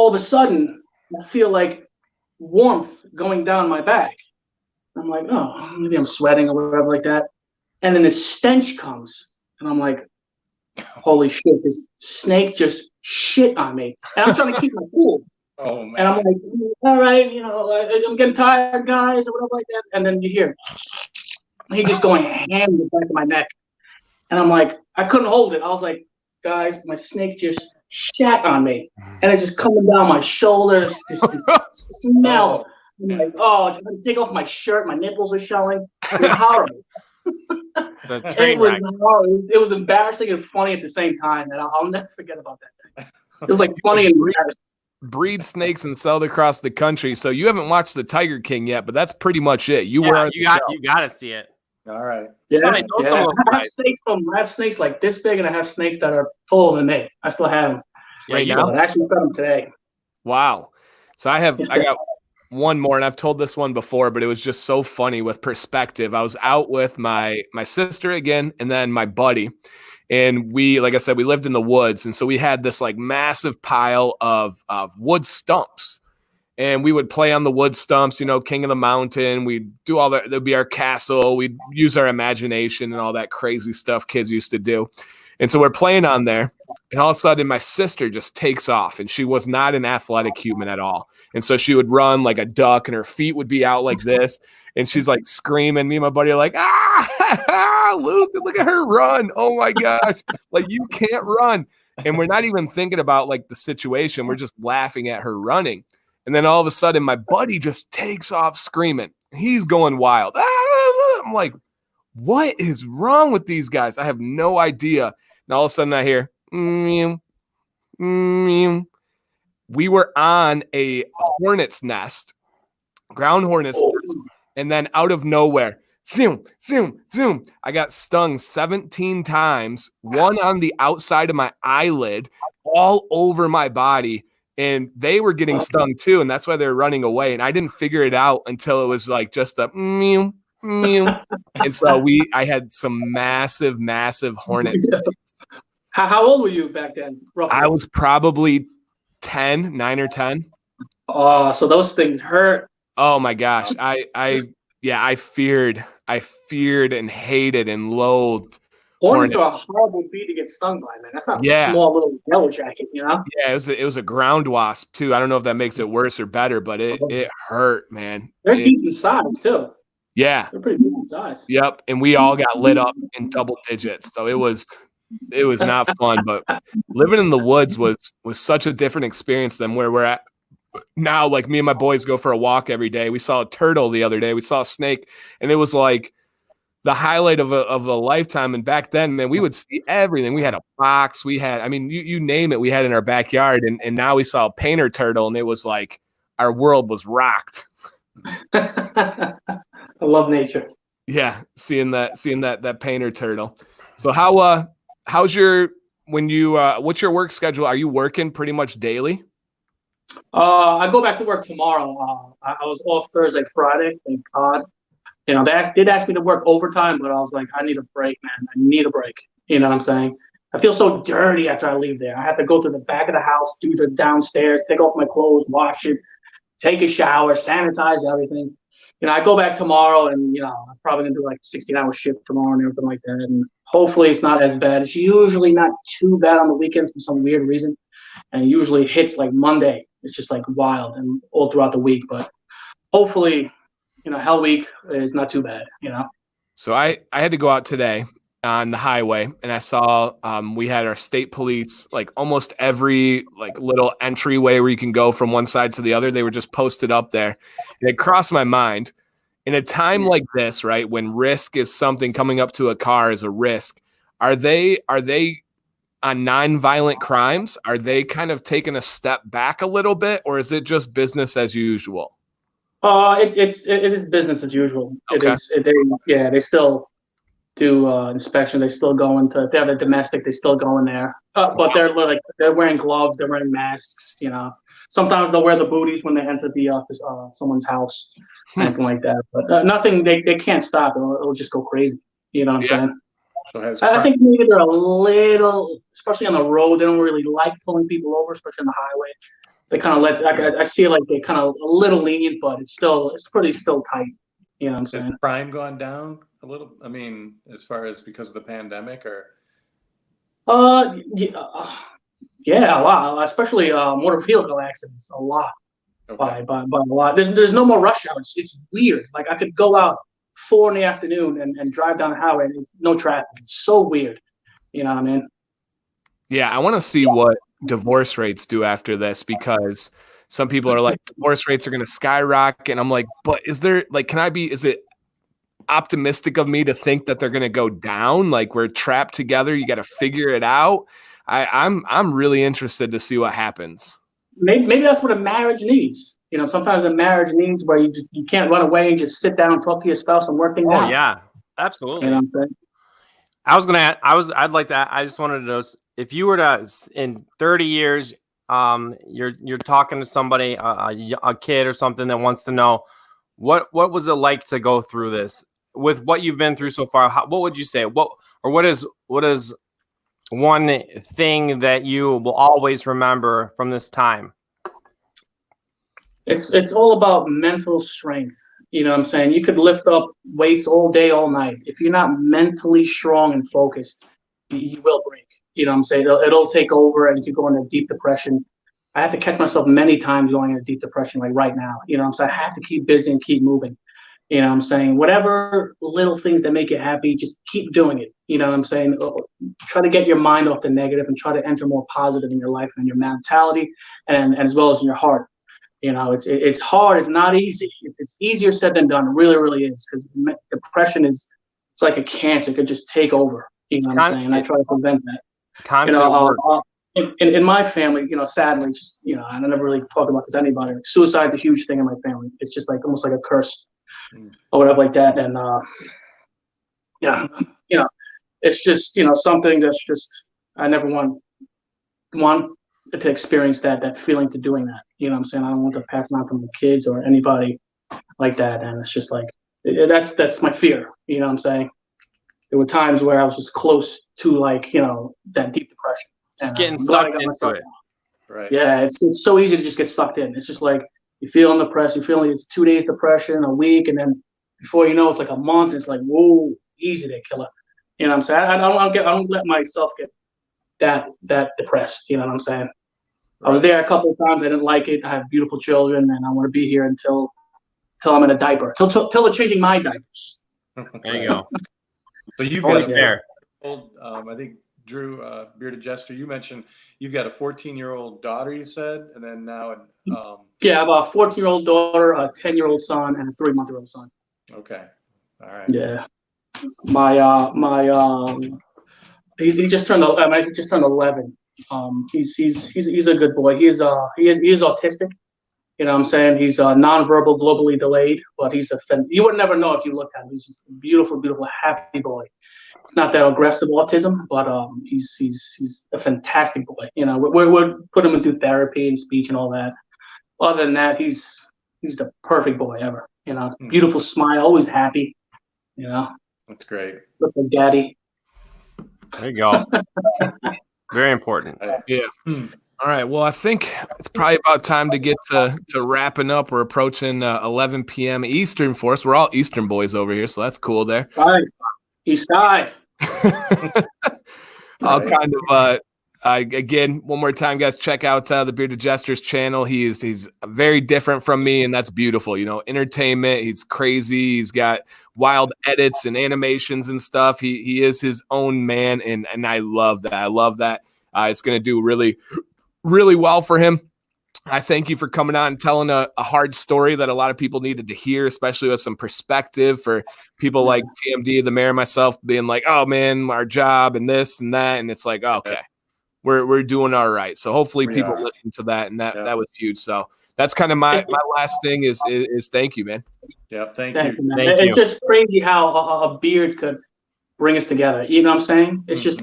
of a sudden, I feel like warmth going down my back. I'm like, oh, maybe I'm sweating or whatever like that. And then this stench comes. And I'm like, holy shit, this snake just shit on me. And I'm trying to keep my cool. Oh, man. And I'm like, all right, I'm getting tired, guys, or whatever like that. And then you hear he just going ham in the back of my neck. And I'm like, I couldn't hold it. I was like, guys, my snake just shat on me. And it's just coming down my shoulders, just smell. I'm like, oh, I had to take off my shirt. My nipples are showing. It was horrible. It was embarrassing and funny at the same time. And I'll never forget about that day. It was like funny and embarrassing. Breed snakes and sell across the country. So you haven't watched the Tiger King yet, but that's pretty much it. You got to see it. All right. I have snakes like this big, and I have snakes that are taller than me. I still have them. Right now? I actually fed them today. Wow. So I got one more, and I've told this one before, but it was just so funny with perspective. I was out with my sister again, and then my buddy. And we, like I said, we lived in the woods. And so we had this like massive pile of wood stumps. And we would play on the wood stumps, King of the Mountain. We'd do all that. There'd be our castle. We'd use our imagination and all that crazy stuff kids used to do. And so we're playing on there. And all of a sudden, my sister just takes off. And she was not an athletic human at all. And so she would run like a duck, and her feet would be out like this. And she's like screaming. Me and my buddy are like, Lucy, look at her run. Oh, my gosh. Like, you can't run. And we're not even thinking about like the situation. We're just laughing at her running. And then all of a sudden, my buddy just takes off screaming. He's going wild. I'm like, what is wrong with these guys? I have no idea. And all of a sudden, I hear, meow, meow. We were on a hornet's nest, ground hornet's nest. And then out of nowhere, zoom, zoom, zoom. I got stung 17 times, one on the outside of my eyelid, all over my body. And they were getting stung too, and that's why they were running away. And I didn't figure it out until it was like just a mew, mew. And so I had some massive, massive hornets. How old were you back then? Roughly? I was probably 9 or 10. So those things hurt. Oh my gosh. Yeah, I feared and hated and loathed Hornets are a horrible bee to get stung by, man. That's not a small little yellow jacket, you know? Yeah, it was a ground wasp too. I don't know if that makes it worse or better, but it hurt, man. They're decent size too. Yeah. They're pretty decent size. Yep. And we all got lit up in double digits. So it was not fun, but living in the woods was such a different experience than where we're at now. Like me and my boys go for a walk every day. We saw a turtle the other day. We saw a snake, and it was like the highlight of a lifetime. And back then, man, we would see everything. We had a fox. We had, I mean, you name it, we had in our backyard. And now we saw a painter turtle, and it was like our world was rocked. I love nature. Yeah, seeing that painter turtle. So how's your what's your work schedule? Are you working pretty much daily? I go back to work tomorrow. I was off Thursday, Friday. Thank God. You know, they did ask me to work overtime, but I was like, I need a break, man. I need a break. You know what I'm saying? I feel so dirty after I leave there. I have to go to the back of the house, do the downstairs, take off my clothes, wash it, take a shower, sanitize everything. You know, I go back tomorrow, and, you know, I'm probably going to do like a 16-hour shift tomorrow and everything like that. And hopefully it's not as bad. It's usually not too bad on the weekends for some weird reason. And it usually hits like Monday. It's just like wild and all throughout the week. But hopefully, you know, Hell Week is not too bad, you know. So I had to go out today on the highway, and I saw we had our state police, like almost every like little entryway where you can go from one side to the other. They were just posted up there. And it crossed my mind, in a time like this, right, when risk is something, coming up to a car is a risk, are they on nonviolent crimes? Are they kind of taking a step back a little bit, or is it just business as usual? It is business as usual. Okay. They still do inspection. They still go into, if they have a domestic, they still go in there. But they're wearing gloves, they're wearing masks, you know. Sometimes they'll wear the booties when they enter the office, someone's house, anything like that. But nothing, they can't stop. It'll just go crazy. You know what I'm saying? I think maybe they're a little, especially on the road, they don't really like pulling people over, especially on the highway. They kind of I see like they kind of a little lenient, but it's pretty tight. You know what I'm saying? Has crime gone down a little? I mean, as far as because of the pandemic, or? Yeah, a lot, especially motor vehicle accidents, a lot. Okay. By a lot. There's no more rush hour. It's weird. Like I could go out 4 PM and drive down the highway, and it's no traffic. It's so weird. You know what I mean? Yeah, I want to see what divorce rates do after this, because some people are like, divorce rates are going to skyrocket. And I'm like, but is it optimistic of me to think that they're going to go down? Like, we're trapped together. You got to figure it out. I'm really interested to see what happens. Maybe that's what a marriage needs. You know, sometimes a marriage needs where you can't run away and just sit down and talk to your spouse and work things out. Oh yeah, absolutely. You know what I'm saying? I'd like to. I just wanted to know if you were to, in 30 years, you're talking to somebody, a kid or something that wants to know what was it like to go through this with what you've been through so far. What would you say? What is one thing that you will always remember from this time? It's all about mental strength. You know what I'm saying? You could lift up weights all day, all night. If you're not mentally strong and focused, you will break. You know what I'm saying? It'll take over, and you could go into deep depression. I have to catch myself many times going into deep depression, like right now. You know what I'm saying? I have to keep busy and keep moving. You know what I'm saying? Whatever little things that make you happy, just keep doing it. You know what I'm saying? Try to get your mind off the negative and try to enter more positive in your life and your mentality, and as well as in your heart. You know, it's hard. It's not easy. It's easier said than done. It really, really is, because depression it's like a cancer. It could just take over. You know what I'm saying? And I try to prevent that. In my family, you know, sadly, just, you know, I never really talk about this to anybody. Like, suicide's a huge thing in my family. It's just like almost like a curse or whatever like that. And yeah, you know, it's just, you know, something that's just, I never want to experience that feeling to doing that. You know what I'm saying? I don't want to pass it on to my kids or anybody like that. And it's just like, that's my fear. You know what I'm saying? There were times where I was just close to, like, you know, that deep depression. Just getting sucked into it. Right. Yeah, it's so easy to just get sucked in. It's just like, you're feeling depressed. You're feeling it's 2 days depression, a week, and then before you know, it's like a month. It's like, whoa, easy there, killer. You know what I'm saying? I don't let myself get that depressed. You know what I'm saying? I was there a couple of times. I didn't like it. I have beautiful children, and I want to be here until I'm in a diaper, till they're changing my diapers. There you go. So you've Only got fair. I think Drew, Bearded Jester, you mentioned you've got a 14-year-old daughter, you said, and then now Yeah, I have a 14-year-old daughter, a 10-year-old son, and a 3-month-old son. okay, all right, Yeah, he just turned 11. He's a good boy. He is autistic. You know what I'm saying? He's nonverbal, globally delayed, but you would never know if you looked at him. He's just a beautiful, beautiful, happy boy. It's not that aggressive autism, but he's a fantastic boy. You know, we're put him into therapy and speech and all that. Other than that, he's the perfect boy ever. You know, beautiful smile, always happy. You know, that's great. looks like daddy. There you go. Very important. Yeah. All right. Well, I think it's probably about time to get to wrapping up. We're approaching 11 p.m. Eastern for us. We're all Eastern boys over here, so that's cool there. All right. East side. I'll kind of again, one more time, guys, check out the Bearded Jester's channel. He's very different from me, and that's beautiful. You know, entertainment. He's crazy. He's got wild edits and animations and stuff. He is his own man, and I love that. I love that. It's going to do really, really well for him. I thank you for coming on and telling a hard story that a lot of people needed to hear, especially with some perspective for people like TMD, the mayor, and myself being like, oh man, our job and this and that. And it's like, okay, we're doing all right. So hopefully people listen to that. And that was huge. So that's kind of my last thing is thank you, man. Yeah. Thank you. Man. Thank you. It's just crazy how a beard could bring us together. You know what I'm saying? It's just,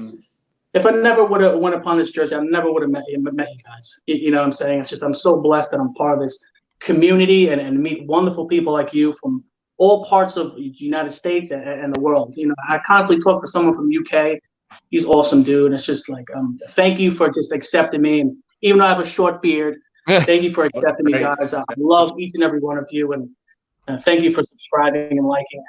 if I never would have went upon this jersey, I never would have met you guys. You know what I'm saying? It's just, I'm so blessed that I'm part of this community and meet wonderful people like you from all parts of the United States and the world. You know, I constantly talk to someone from UK. He's awesome, dude. It's just like, thank you for just accepting me. And even though I have a short beard, thank you for accepting me, guys. I love each and every one of you. And thank you for subscribing and liking.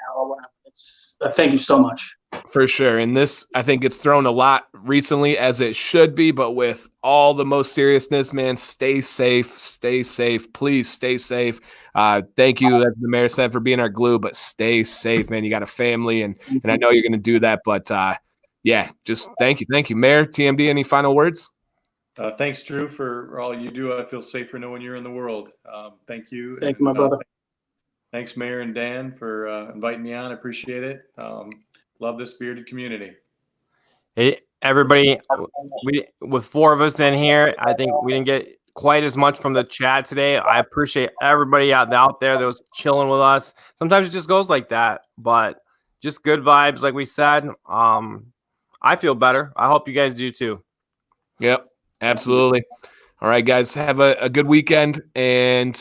Thank you so much. For sure. And this, I think it's thrown a lot recently, as it should be, but with all the most seriousness, man, stay safe. Stay safe. Please stay safe. Thank you, as the mayor said, for being our glue, but stay safe, man. You got a family, and I know you're going to do that, but yeah, just thank you. Thank you, Mayor. TMD, any final words? Thanks, Drew, for all you do. I feel safer knowing you're in the world. Thank you. Thank you, my brother. Thanks, Mayor and Dan, for inviting me on. I appreciate it. Love this bearded community. Hey, everybody, with 4 of us in here, I think we didn't get quite as much from the chat today. I appreciate everybody out there that was chilling with us. Sometimes it just goes like that, but just good vibes, like we said. I feel better. I hope you guys do too. Yep, absolutely. All right, guys, have a good weekend, and